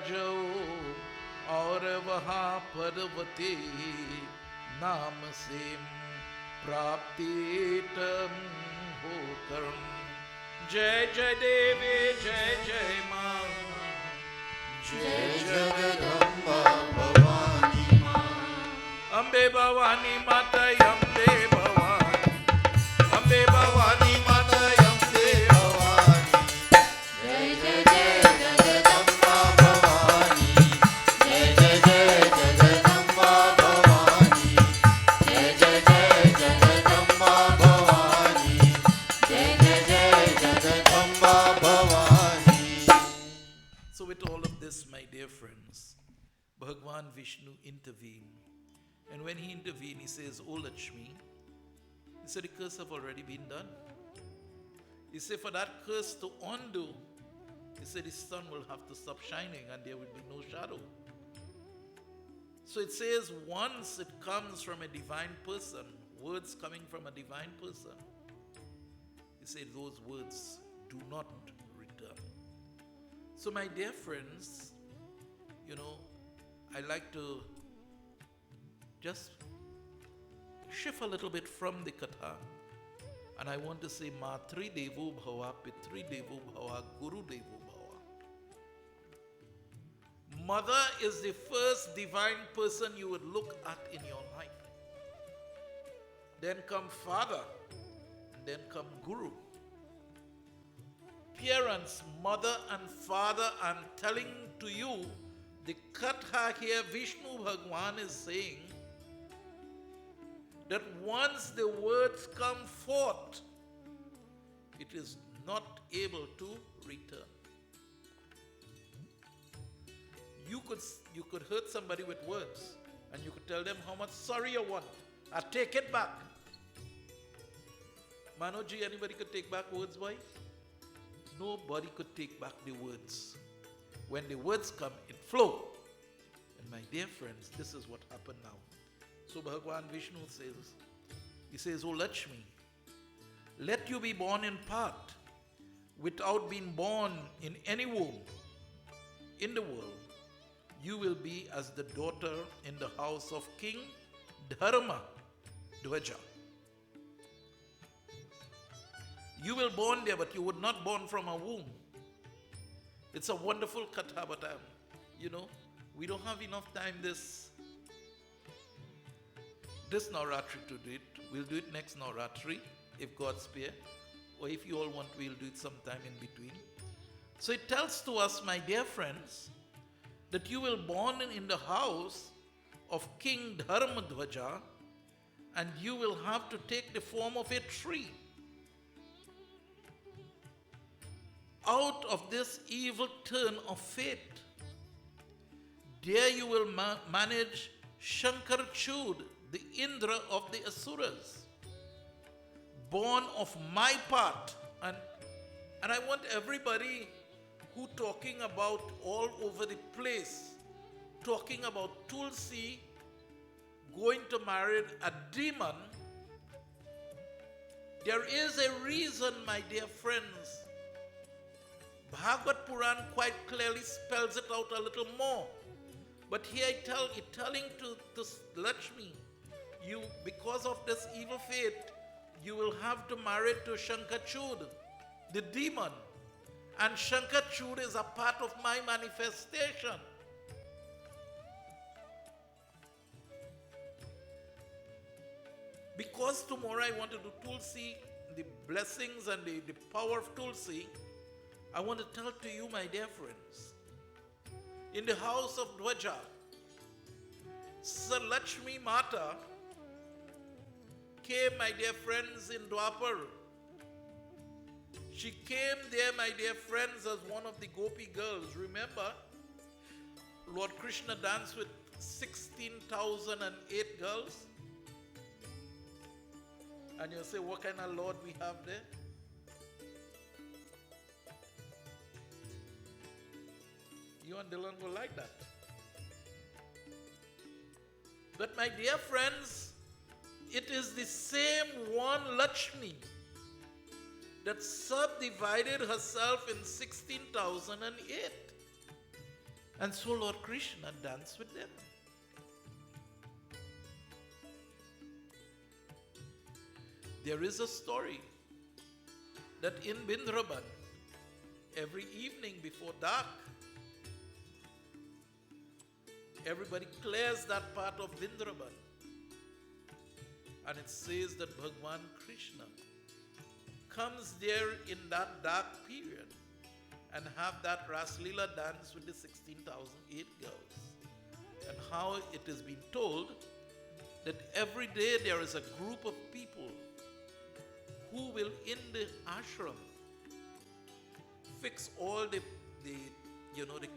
जो और वहाँ पर्वती नाम से प्राप्ति तम होकर। जय जय देवी जय जय मां, जय जगदम्बा भवानी मां, अम्बे भवानी माता अम्बे भवानी, अम्बे भवानी माता अम्बे भवानी। जय जय जय जगदम्बा भवानी, जय जय जय जगदम्बा भवानी, जय जय जय जगदम्बा भवानी, जय जय जय Jagdamba Bhavani. So with all of this, my dear friends, Bhagwan Vishnu intervened. And when he intervened, he says, "O Lakshmi," he said, "the curse have already been done." He said, for that curse to undo, he said, the sun will have to stop shining and there will be no shadow. So it says, once it comes from a divine person, words coming from a divine person, he said, those words do not return. So my dear friends, you know, I like to just shift a little bit from the Katha, and I want to say Matri Devo Bhava, Pitri Devo Bhava, Guru Devo Bhava. Mother is the first divine person you would look at in your life. Then come Father, and then come Guru. appearance, mother and father, I'm telling to you, the Katha here, Vishnu Bhagwan is saying that once the words come forth, it is not able to return. You could hurt somebody with words, and you could tell them how much sorry you want. I take it back. Manoji, anybody could take back words, boy? Nobody could take back the words. When the words come, it flow. And my dear friends, this is what happened now. So Bhagwan Vishnu says, he says, "O Lakshmi, let you be born in part, without being born in any womb in the world. You will be as the daughter in the house of King Dharma Dwaja. You will born there, but you would not born from a womb." It's a wonderful katha, but we don't have enough time this Navraatri to do it. We'll do it next Navraatri, if God spare. Or if you all want, we'll do it sometime in between. So it tells to us, my dear friends, that you will born in the house of King Dharmadwaja, and you will have to take the form of a tree. Out of this evil turn of fate, there you will manage Shankarchud, the Indra of the Asuras, born of my part. And I want everybody who talking about all over the place, talking about Tulsi going to marry a demon. There is a reason, my dear friends. Bhagavad Puran quite clearly spells it out a little more. But here telling to Lakshmi, you, because of this evil fate, you will have to marry to Shankarchud, the demon. And Shankarchud is a part of my manifestation. Because tomorrow I want to do Tulsi, the blessings and the power of Tulsi, I want to tell to you, my dear friends, in the house of Dwaja, Sir Lakshmi Mata came, my dear friends, in Dwapar. She came there, my dear friends, as one of the Gopi girls. Remember, Lord Krishna danced with 16,008 girls. And you'll say, what kind of Lord we have there? You and Dylan will like that. But my dear friends, it is the same one Lakshmi that subdivided herself in 16,008. And so Lord Krishna danced with them. There is a story that in Bindraban, every evening before dark, everybody clears that part of Bindraban. And it says that Bhagwan Krishna comes there in that dark period and have that Ras Leela dance with the 16,008 girls. And how it has been told that every day there is a group of people who will in the ashram fix all the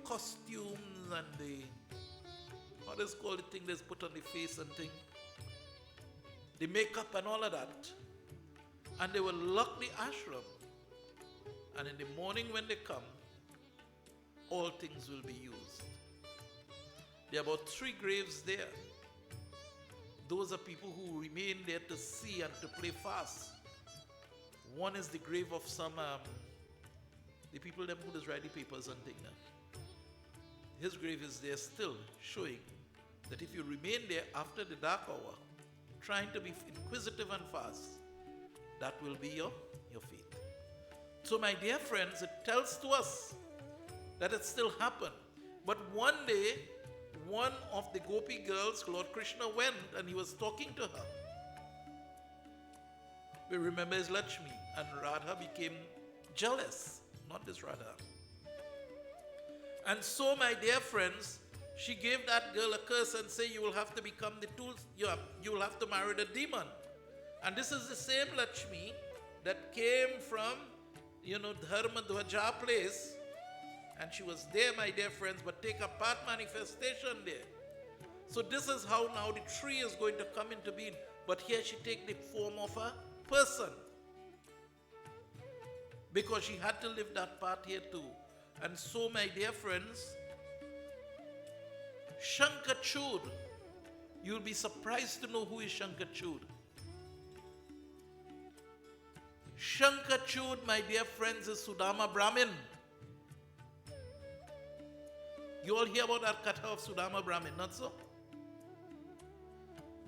costumes and the, what is called the thing that's put on the face and thing, the makeup and all of that. And they will lock the ashram. And in the morning when they come, all things will be used. There are about 3 graves there. Those are people who remain there to see and to play fast. One is the grave of some, the people them who does write the papers and things. His grave is there still, showing that if you remain there after the dark hour, trying to be inquisitive and fast, that will be your fate. So my dear friends, it tells to us that it still happened. But one day, one of the Gopi girls, Lord Krishna went and he was talking to her. We remember his Lakshmi, and Radha became jealous. not this Radha. And so, my dear friends, she gave that girl a curse and say, you will have to become the tools, you will have to marry the demon. And this is the same Lakshmi that came from, Dharma Dhwaja place. And she was there, my dear friends, but take a part manifestation there. So this is how now the tree is going to come into being. But here she take the form of a person. Because she had to live that part here too. And so, my dear friends, Shankachud, you'll be surprised to know who is Shankachud. Shankachud, my dear friends, is Sudama Brahmin. You all hear about that katha of Sudama Brahmin, not so?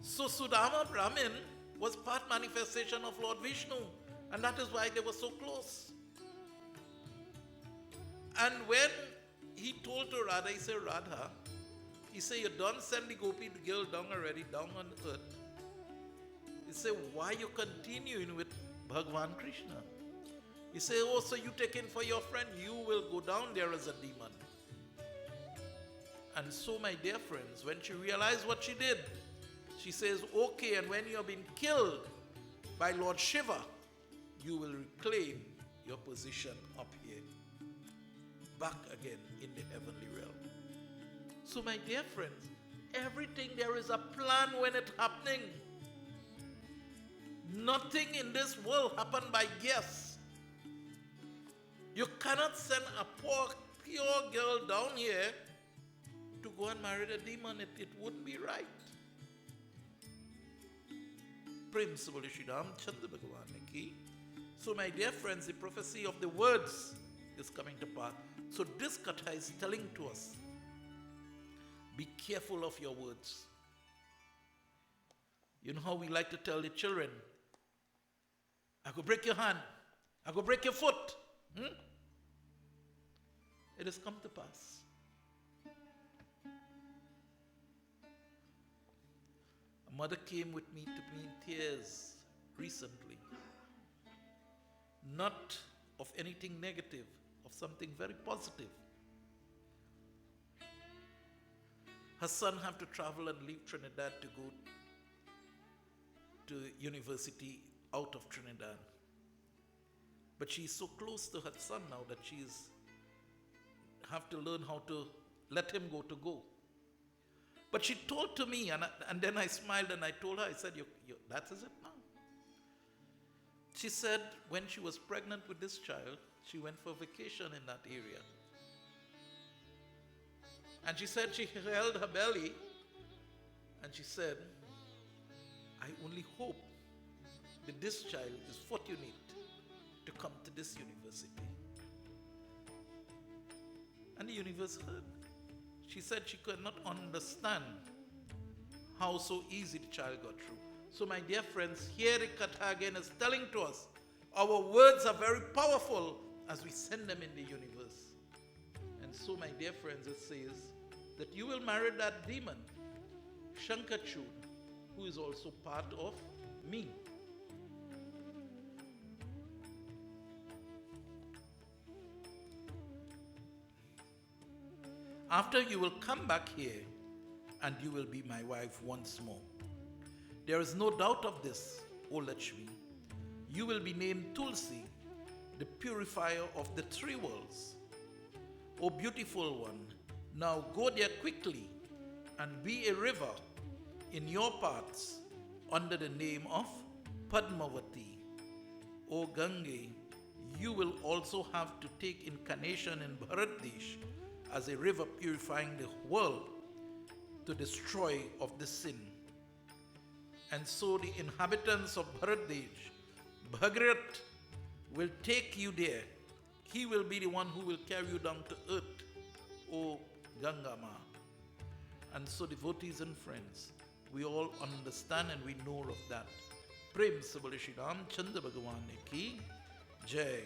So Sudama Brahmin was part manifestation of Lord Vishnu, and that is why they were so close. And when he told to Radha, he said, Radha, he said, you don't send the gopi girl down already, down on earth. He said, why you continuing with Bhagavan Krishna? He said, oh, so you take in for your friend, you will go down there as a demon. And so, my dear friends, when she realized what she did, she says, okay, and when you have been killed by Lord Shiva, you will reclaim your position up here, back again in the heavenly realm. So, my dear friends, everything there is a plan when it's happening. Nothing in this world happened by guess. You cannot send a poor, pure girl down here to go and marry the demon. It wouldn't be right. Prem Saboli Shri Ramchandra Bhagavan ki. So, my dear friends, the prophecy of the words is coming to pass. So this katha is telling to us, be careful of your words. You know how we like to tell the children, I could break your hand, I could break your foot. It has come to pass. A mother came with me to me in tears recently. Not of anything negative, of something very positive. Her son had to travel and leave Trinidad to go to university out of Trinidad. But she's so close to her son now that she's have to learn how to let him go. But she told to me, and then I smiled and I told her, I said, that is it now. She said when she was pregnant with this child, she went for vacation in that area. And she said she held her belly and she said, I only hope that this child is fortunate to come to this university. And the universe heard. She said she could not understand how so easy the child got through. So, my dear friends, here the katha again is telling to us, our words are very powerful as we send them in the universe. And so, my dear friends, it says that you will marry that demon, Shankachud, who is also part of me. After you will come back here and you will be my wife once more. There is no doubt of this, O Lakshmi. You will be named Tulsi, the purifier of the three worlds. O beautiful one, now go there quickly and be a river in your parts under the name of Padmavati. O Gange, you will also have to take incarnation in Bharatdesh as a river purifying the world to destroy of the sin. And so the inhabitants of Bharatdesh, Bhagirath, will take you there. He will be the one who will carry you down to earth, O Gangama. And so devotees and friends, we all understand and we know of that. Prem Sabali Shri Ramchandra Bhagavan ki Jai.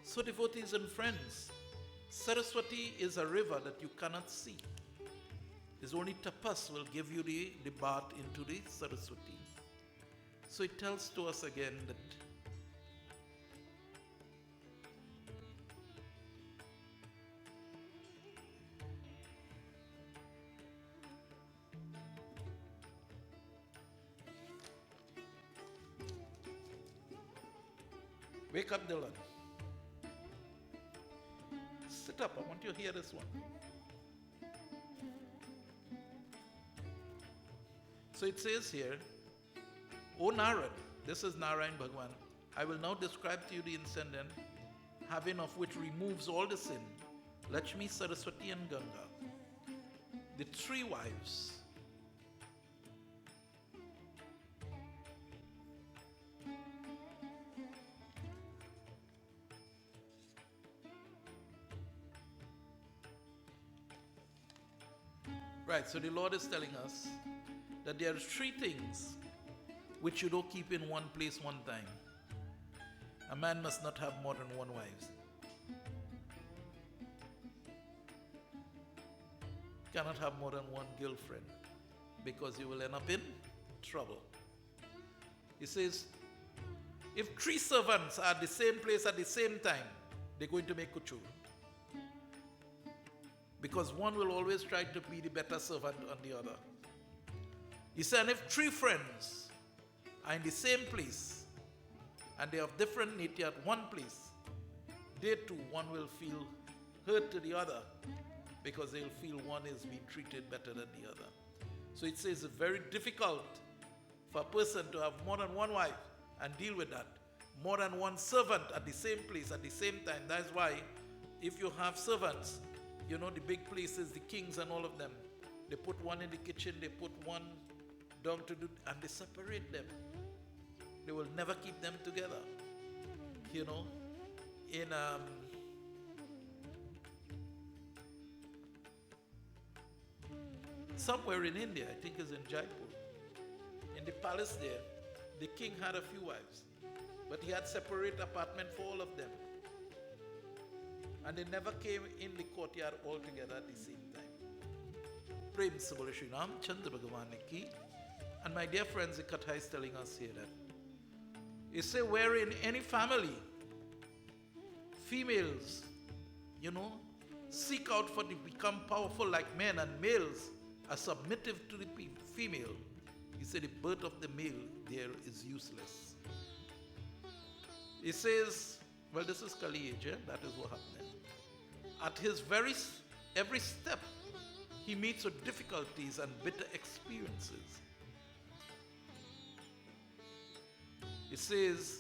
So devotees and friends, Saraswati is a river that you cannot see. It's only tapas will give you the bath into the Saraswati. So it tells to us again that Wake up, Dylan. Sit up. I want you to hear this one. So it says here, O Narad, this is Narayan Bhagwan, I will now describe to you the incendium, having of which removes all the sin, Lakshmi, Saraswati and Ganga, the three wives. Right, so the Lord is telling us that there are three things which you don't keep in one place one time. A man must not have more than one wife. Cannot have more than one girlfriend because you will end up in trouble. He says, if three servants are at the same place at the same time, they're going to make kuchur. Because one will always try to be the better servant on the other. He said, and if three friends are in the same place and they have different nature at one place, they too, one will feel hurt to the other because they'll feel one is being treated better than the other. So it says it's very difficult for a person to have more than one wife and deal with that. More than one servant at the same place at the same time. That's why if you have servants, you know, the big places, the kings and all of them, they put one in the kitchen, they put one down to do, and they separate them. They will never keep them together. You know, in somewhere in India, I think it's in Jaipur, in the palace there, the king had a few wives, but he had separate apartment for all of them. And they never came in the courtyard all together at the same time. Prem Sabole Shri Ram Chandra Bhagavan ki. And my dear friends, the Katha is telling us here that it says, where in any family, females, you know, seek out for to become powerful like men, and males are submissive to the female. He said the birth of the male there is useless. He says, well, this is Kali Age, that is what happened. At his every step, he meets with difficulties and bitter experiences. It says,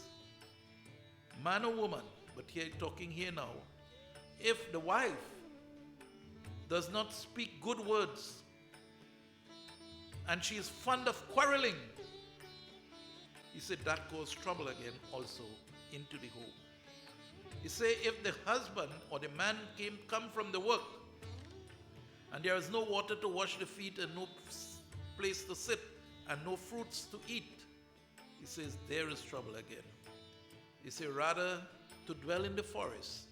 man or woman, but here talking here now, if the wife does not speak good words and she is fond of quarreling, he said that causes trouble again also into the home. He said if the husband or the man come from the work and there is no water to wash the feet and no place to sit and no fruits to eat, he says there is trouble again. He said rather to dwell in the forest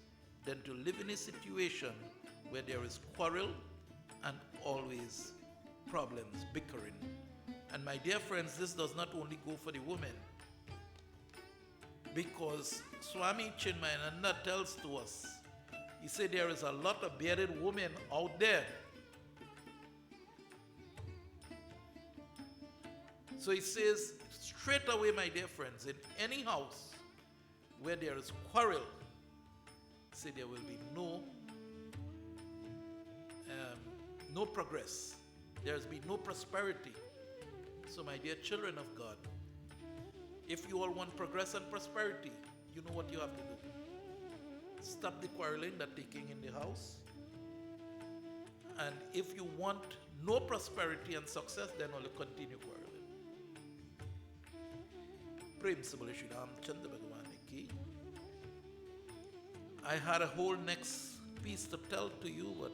than to live in a situation where there is quarrel and always problems, bickering. And my dear friends, this does not only go for the women, because Swami Chinmayananda tells to us, he said there is a lot of bearded women out there. So he says, straight away, my dear friends, in any house where there is quarrel, say there will be no progress. There has been no prosperity. So my dear children of God, if you all want progress and prosperity, you know what you have to do. Stop the quarreling that's taking in the house. And if you want no prosperity and success, then only continue quarreling. Prem Sabole Shri Ram Chandra Bhagavan ki. I had a whole next piece to tell to you, but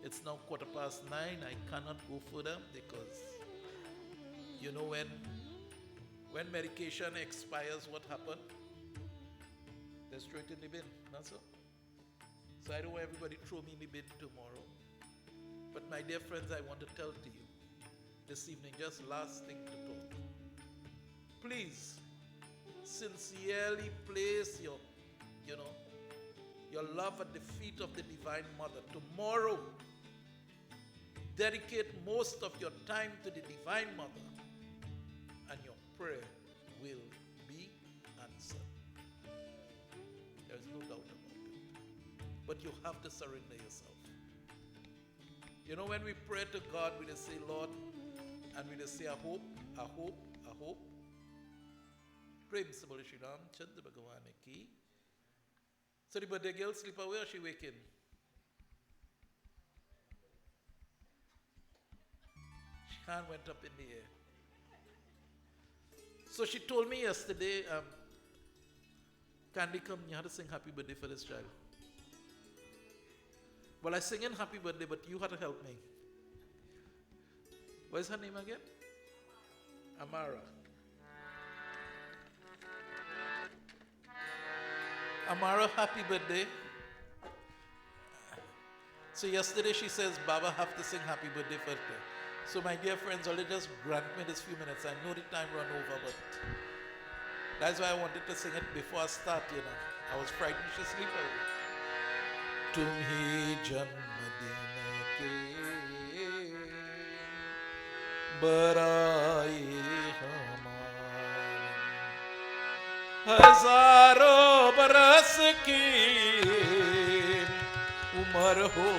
it's now 9:15. I cannot go further because you know when medication expires, what happens? They throw it in the bin, not so? So I don't want everybody throw me in the bin tomorrow. But my dear friends, I want to tell to you this evening, just last thing to talk. Please, sincerely place your love at the feet of the Divine Mother. Tomorrow, dedicate most of your time to the Divine Mother, and your prayer will be answered. but you have to surrender yourself. You know, when we pray to God, we just say, Lord, and we just say, I hope, I hope, I hope. Prem se bole Shri Ram Chandra Bhagavan ki. So the birthday girl sleep away or she waking? She hand went up in the air. So she told me yesterday, Candy, come, you have to sing happy birthday for this child. Well, I sing in happy birthday, but you had to help me. What is her name again? Amara. Amara, happy birthday. So yesterday she says, Baba have to sing happy birthday for her. So my dear friends, only just grant me this few minutes. I know the time run over, but that's why I wanted to sing it before I start, you know. I was frightened she sleep away. Tumhi janmadin ke baraye hamare हजारों बरस की उम्र हो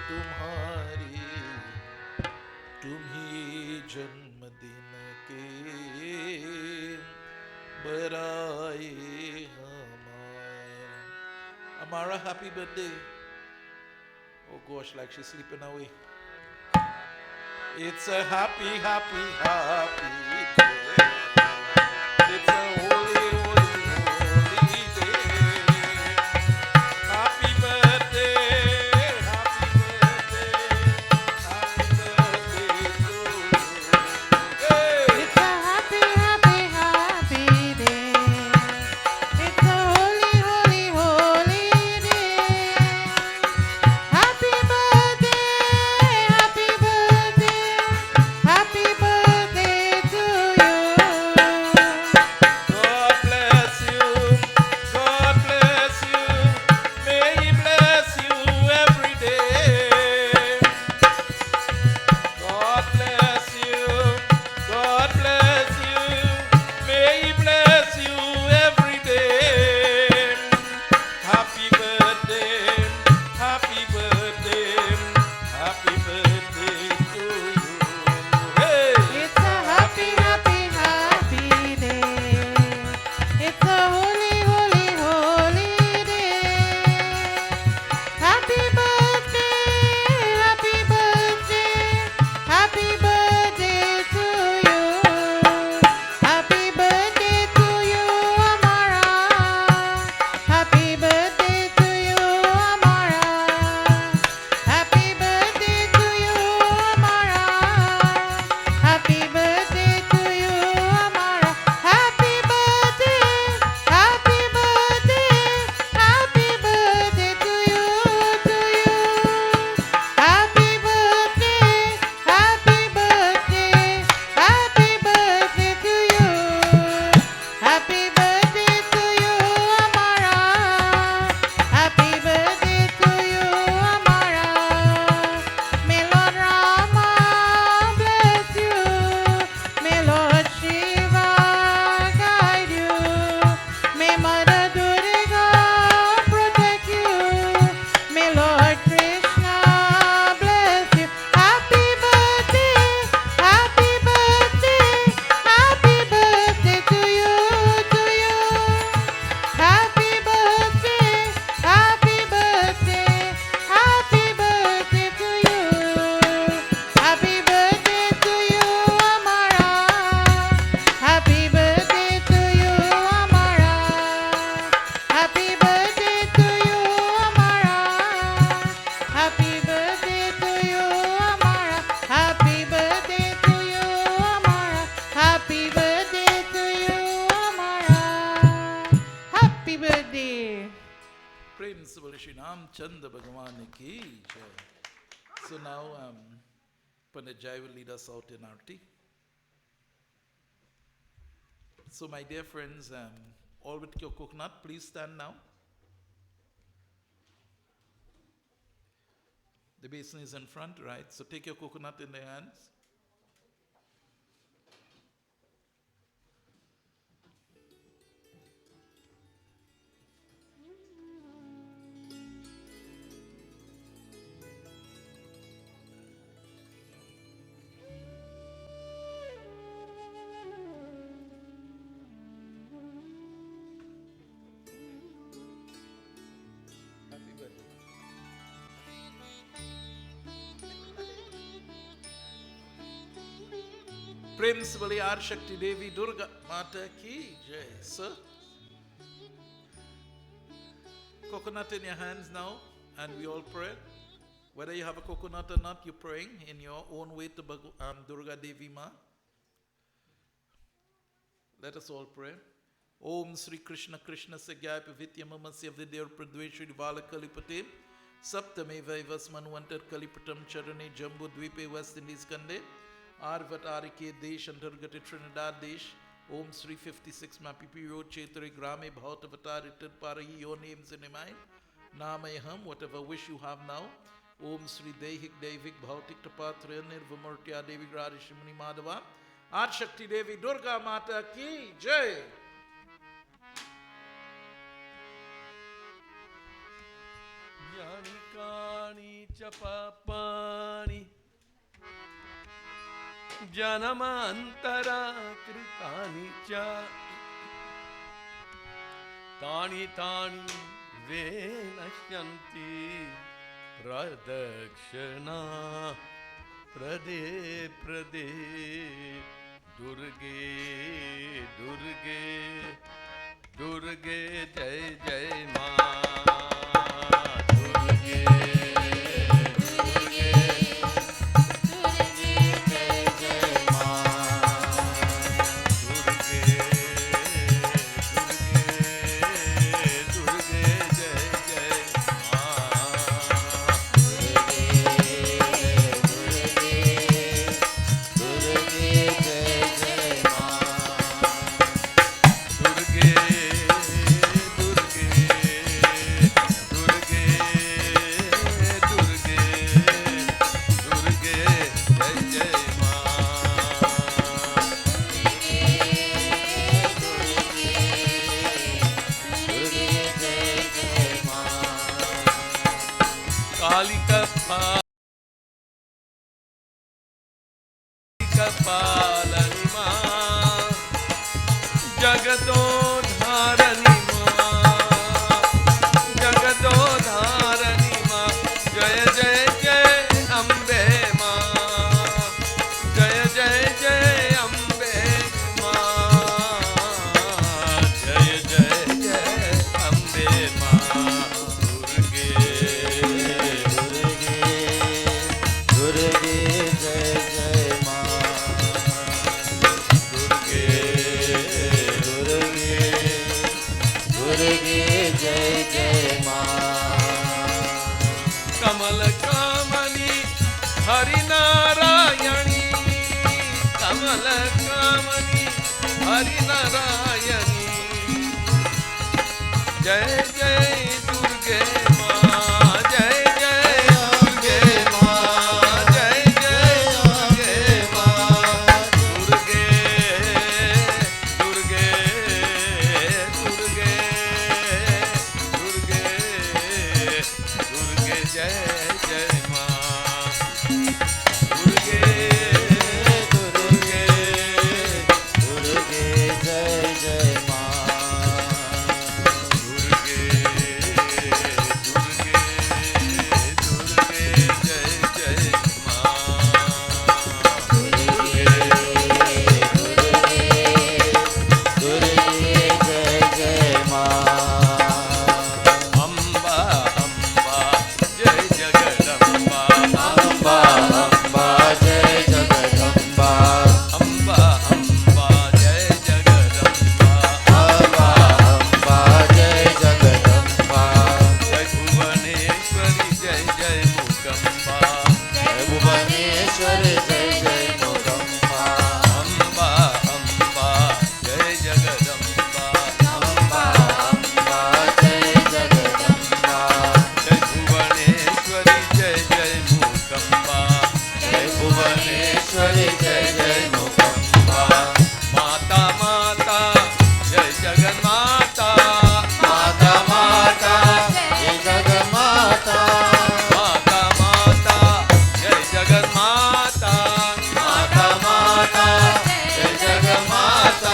तुम्हारी तुम ही जन्मदिन के बराए हमारे. Amara, happy birthday. Oh gosh, like she's sleeping away. It's a happy, happy, happy day. It's a holy, holy, holy day. Happy birthday, happy birthday, happy birthday to you. Hey! It's a happy, happy, happy day. It's a holy, holy, holy day. Happy birthday, happy birthday, happy birthday to you. God bless you, God bless you, may He bless you every day. God bless you, God bless you, may He bless you every day. Happy birthday, happy birthday, happy birthday to you. Hey! It's a happy, happy, happy day. It's a holy, holy, holy day. Happy birthday, happy birthday, happy birthday to you. Happy birthday to you, Amara. Happy birthday to you, Amara. Happy birthday to you, Amara. Happy birthday to you, Amara. Happy birthday, happy birthday, happy birthday to you, to you. Happy birthday, happy birthday, happy birthday to you. Happy birthday to you, Amara. Happy birthday to you, Amara. May Lord Rama bless you. May Lord Shiva guide you. May Mother Durga protect you. May Lord Krishna bless you. Happy birthday, happy birthday, happy birthday to you, to you. Happy birthday, happy birthday, happy birthday to you. Happy birthday to you, Amara. Happy birthday to you, Amara. Happy birthday to you, Amara. Happy birthday to you, Amara. Happy birthday to you, Amara. Happy birthday to you, Amara. Happy birthday. Prem se bole Shri Ram Chandra Bhagavan ki jai. So now Pandit will lead us out in Aarti. So my dear friends, all with your coconut, please stand now. The basin is in front, right? So take your coconut in their hands. प्रेम से बोले are शक्ति देवी दुर्गा माता की जय. Sir, coconut in your hands now, and we all pray. Whether you have a coconut or not, you're praying in your own way to Durga Devi Ma. Let us all pray. Om Sri Krishna Krishna Sagyaya Pavitya Mamasya Vidya Pradveshri Vala Kalipate Saptame Vaivasmanwantar Kalipatam Charane Jambu Dvipe West Indies Kande Arvatarike Desh Antargate Trinidad Desh. Om Sri 56 Mapipi Road Chetri Grame Bhautavatar Parahi, your names in mind. Namayaham, whatever wish you have now. Om Sri Dehik Devik Bhautik Tapatra Nirvamurtya Devi Radhishimani Madhava. Adi Shakti Devi Durga Mata ki Jai. Yani Kani Chapapani Janamantara Kritani Cha Tani Tani Venashyanti Pradakshana Prade Prade Durge Durge Durge Jai Jai Ma Durge Durge Kapalani Ma Jagato Dharani Ma Jagato Dharani Ma Jaya Jaya Jaya Ambe Ma Jaya Jaya Jaya Ambe Ma Jaya Jaya Jaya Ambe Ma Durge Durge Durge Jaya Jaya Ma Jai Jai Ma Kamal Kamani Hari Narayani Kamal Kamani Hari Narayani Jai Jai Durga Ma Jai Jai Durga Ma Jai Jai Durga Ma Durga Durga Durga Durga Durga Jai Jai Ma Durga Durga Durga Jai Jai Ma Durga Durga Durga Jai Jai Ma Durga Durga Jai Jai Ma Amba Amba Jai Jagadamba Amba Amba Jai Jagadamba Amba Amba Jai Jagadamba Amba Amba Jai Jagadamba Jai Bhuvaneshwari Jai Jai Mukamba Jai Bhuvaneshwari Jai Jai Mukamba Amba Amba Jai Jagadamba Amba Amba Jai Jagadamba Jai Bhuvaneshwari Jai Jai Mukamba Jai Bhuvaneshwari Jai Jai Mukamba Mata Mata Jai Jaganmata Mata Mata Jai Jaganmata Mata Mata Jai Jaganmata Mata Mata Jai Jaganmata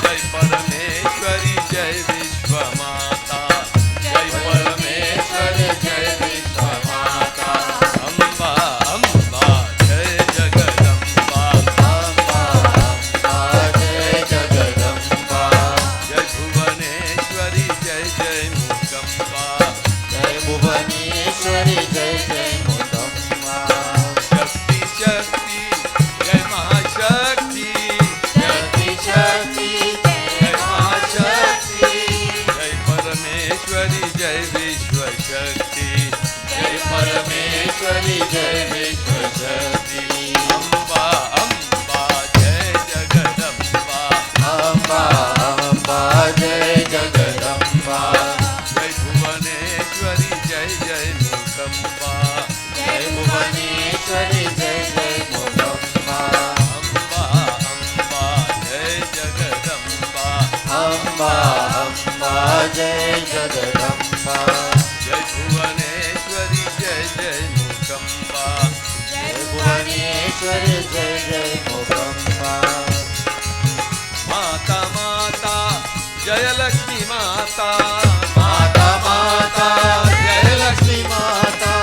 Jai Parameshwari Jai Vishwamata Jai Parameshwari Jai Vishwamata Amba Amba Jai Jagadamba Amba जय जय मूकम्बा जय भुवनेश्वरी जय जय मोदम्बा शक्ति शक्ति जय महाशक्ति शक्ति शक्ति जय महाशक्ति जय परमेश्वरी जय विश्व शक्ति जय परमेश्वरी जय विश्व शक्ति अम्बा अम्बा जय जगदम्बा अम्बा अम्बा जय जगदम्बा जय भुवनेश्वरी जय जय मूकम्बा जय भुवनेश्वरी जय जय मोदम्बा अम्बा अम्बा जय जगदम्बा अम्बा अम्बा जय जगदम्बा जय भुवनेश्वरी जय जय मूकम्बा जय भुवनेश्वरी जय जय मोदम्बा माता माता जय लक्ष्मी माता माता माता जय लक्ष्मी माता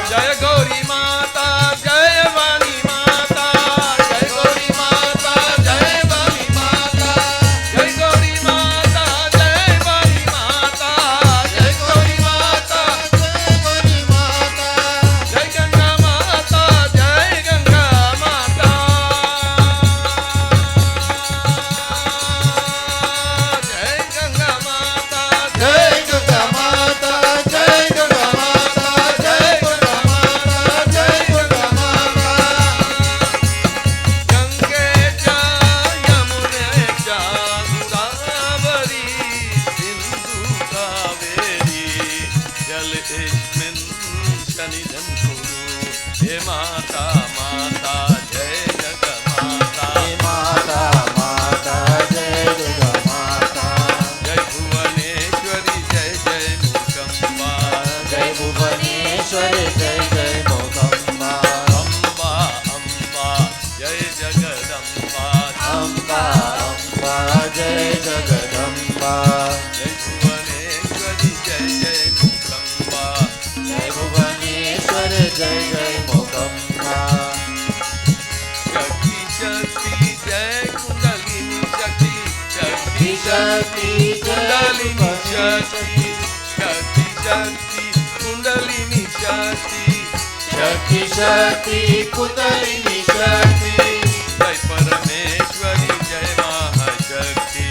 जय गौरी माता जय वाणी माता जय गौरी माता जय वाणी माता जय गौरी माता जय वाणी माता जय गौरी माता जय बड़ी माता जय गंगा माता जय गंगा माता जय गंगा माता जय गंगा माता जय गंगा माता जय गंगा माता जय गंगा माता गंगे च यमुने च गोदावरी सिंधु कावेरी जलेस्मिन् सन्निधिं कुरु हे माता माता जय जगमाता हे माता माता जय दुर्गा माता जय भुवनेश्वरी जय जय मूकम्बा जय भुवनेश्वरी जय जय मोदम्बा अम्बा अम्बा जय जगदम्बा अम्बा अम्बा जय जगदम्बा जय भुवनेश्वरी जय जय मूकम्बा जय भुवनेश्वर जय जय मोदम्बा शक्ति शक्ति जय कुंडलिनी शक्ति शक्ति शक्ति कुंडलिनी शक्ति शक्ति शक्ति कुंडलिनी शक्ति शक्ति शक्ति कुंडलिनी शक्ति जय परमेश्वरी जय महाशक्ति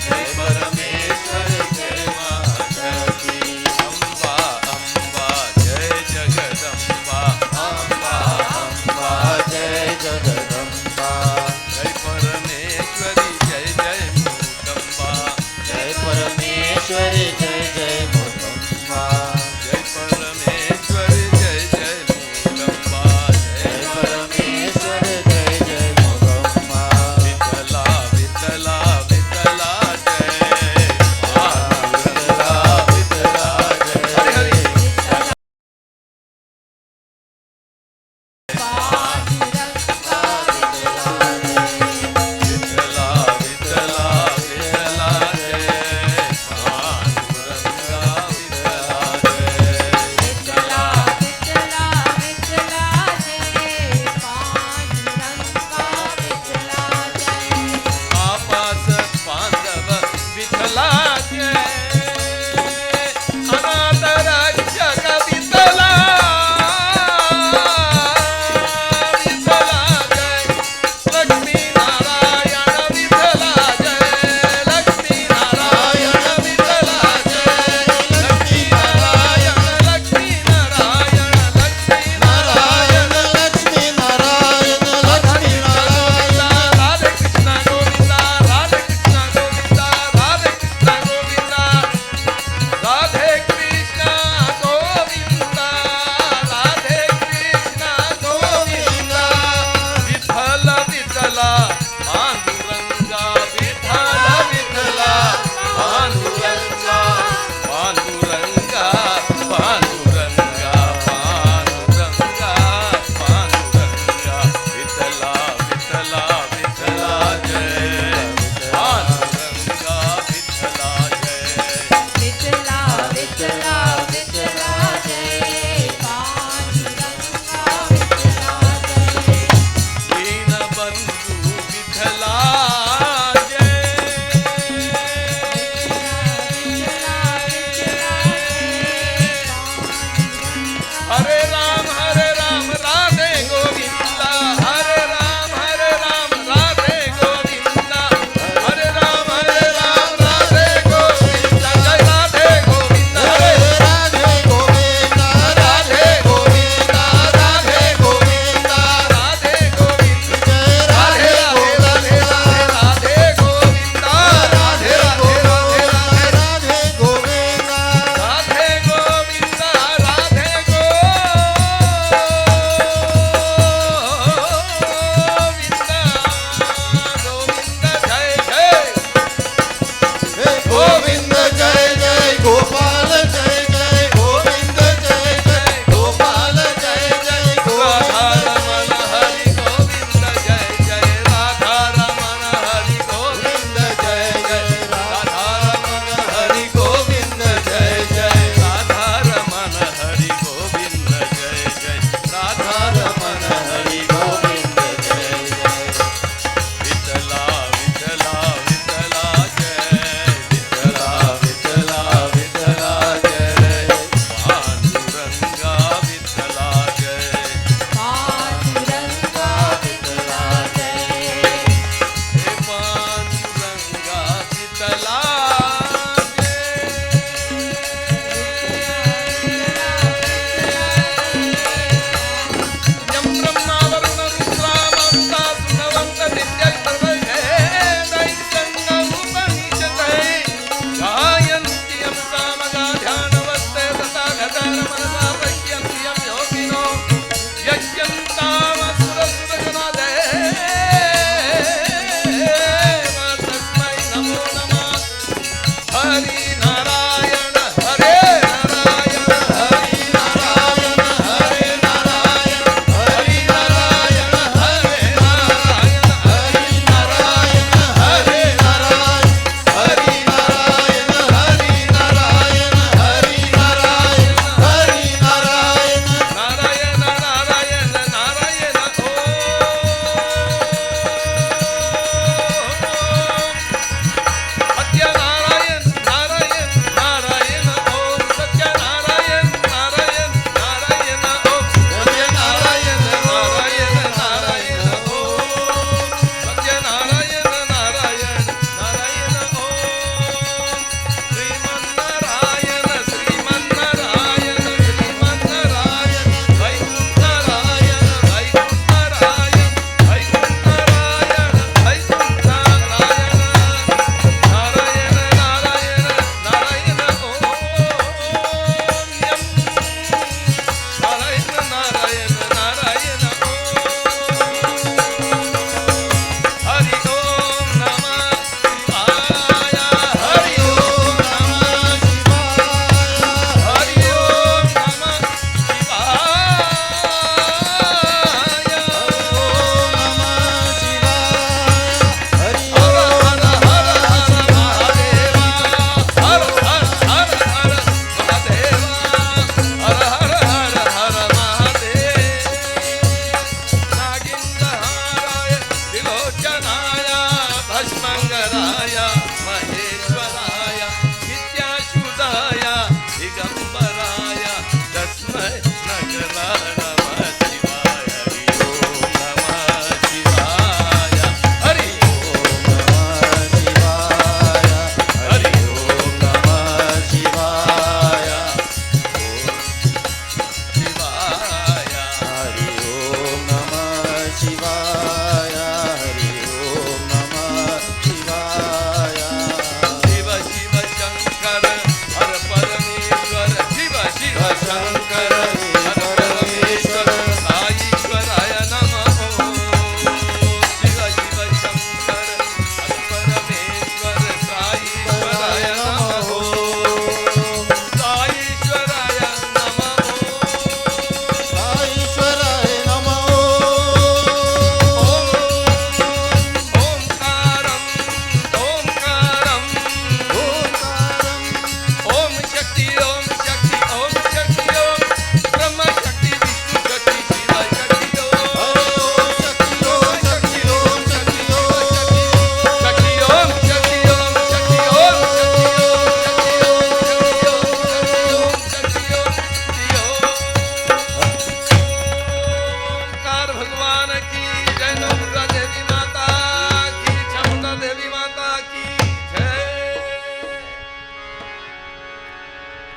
जय परमेश्वर जय महाशक्ति अम्बा अम्बा जय जगदम्बा अम्बा अम्बा जय जगदम्बा जय परमेश्वरी जय जय मूकम्बा जय परमेश्वरी जय जय मोदम्बा जय परमेश्वर जय जय मूकम्बा जय परमेश्वर जय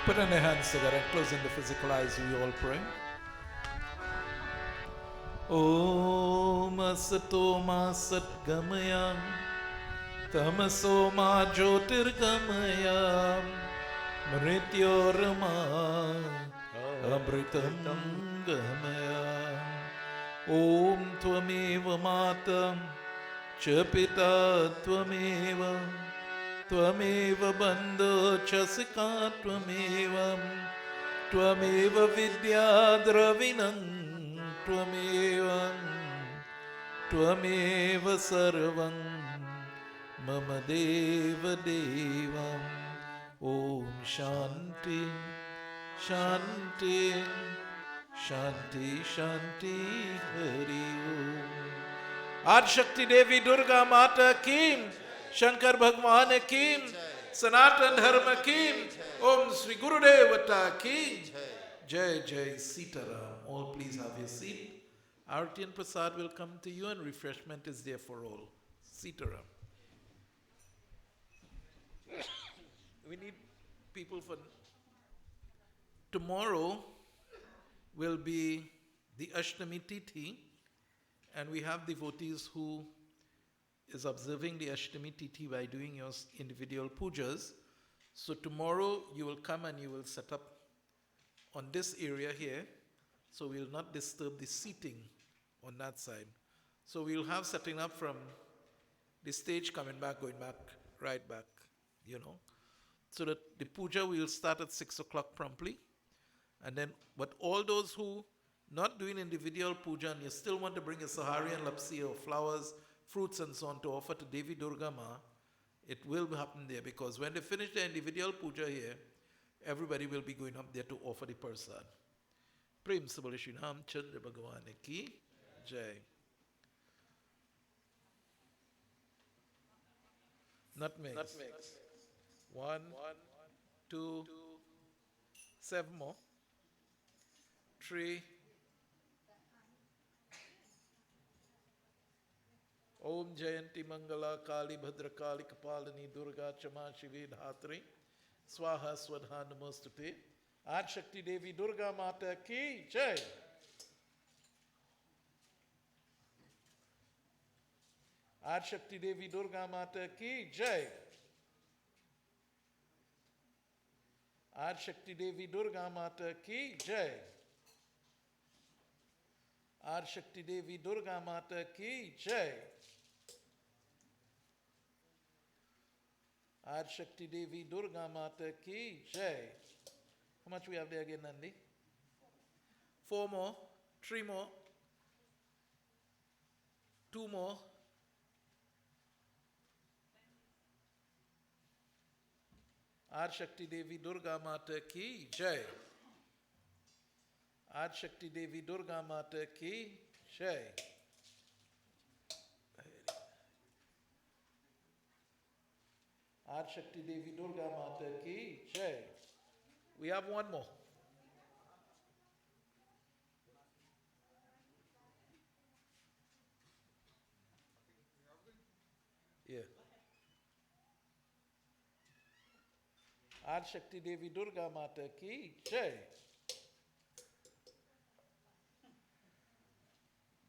Put on your hands together and closing the physical eyes, we all pray. Om Asato Ma Satgamaya Tamaso Ma Jyotirgamaya Mrityorma Amritam Gamaya Om Tvameva Mata Chapita Tvameva Tvameva Bandho Chasika Tvameva Tvameva Vidya Dravinam Tvameva Tvameva Sarvam Mama Deva Devam Om Shanti Shanti Shanti Shanti Hari Om आज शक्ति देवी दुर्गा माता की, शंकर भगवान की, सनातन धर्म की, ओम श्री गुरुदेवता की जय जय Sitaram. All please have your seat. Arati and Prasad will come to you and refreshment is there for all. Sitaram. We need people for tomorrow will be the Ashtami Tithi. And we have devotees who is observing the Ashtami Tithi by doing your individual pujas. So tomorrow you will come and you will set up on this area here. So we will not disturb the seating on that side. So we will have setting up from the stage coming back, going back, right back, So that the puja will start at 6 o'clock promptly. And then, but all those who not doing individual puja and you still want to bring a Saharian lapsi or flowers, fruits and so on to offer to Devi Durga Ma, it will happen there because when they finish the individual puja here, everybody will be going up there to offer the prasad. Prem se bole Shri Ramchandra Bhagwan ki jai. Nutmegs. 1, 2, 7 more. 3. Om Jayanti Mangala Kali Bhadra Kali Kapalini Durga Chama Shivi Dhatri Swaha Swadha Namostute. Ad Shakti Devi Durga Mata Ki Jai. Ad Shakti Devi Durga Mata Ki Jai. Ad Shakti Devi Durga Mata Ki Jai. Ad Shakti Devi Durga Mata Ki Jai. Ad Shakti Devi Durga Mata Ki Jai. How much we have there again, Nandi? 4 more, 3 more, 2 more. Ad Shakti Devi Durga Mata Ki Jai. Ad Shakti Devi Durga Mata Ki Jai. Ad Shakti Devi Durga Mata Ki Jai. We have 1 more. Yeah. Ad Shakti Devi Durga Mata Ki Jai.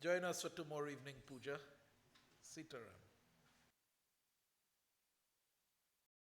Join us for tomorrow evening puja. Sitaram.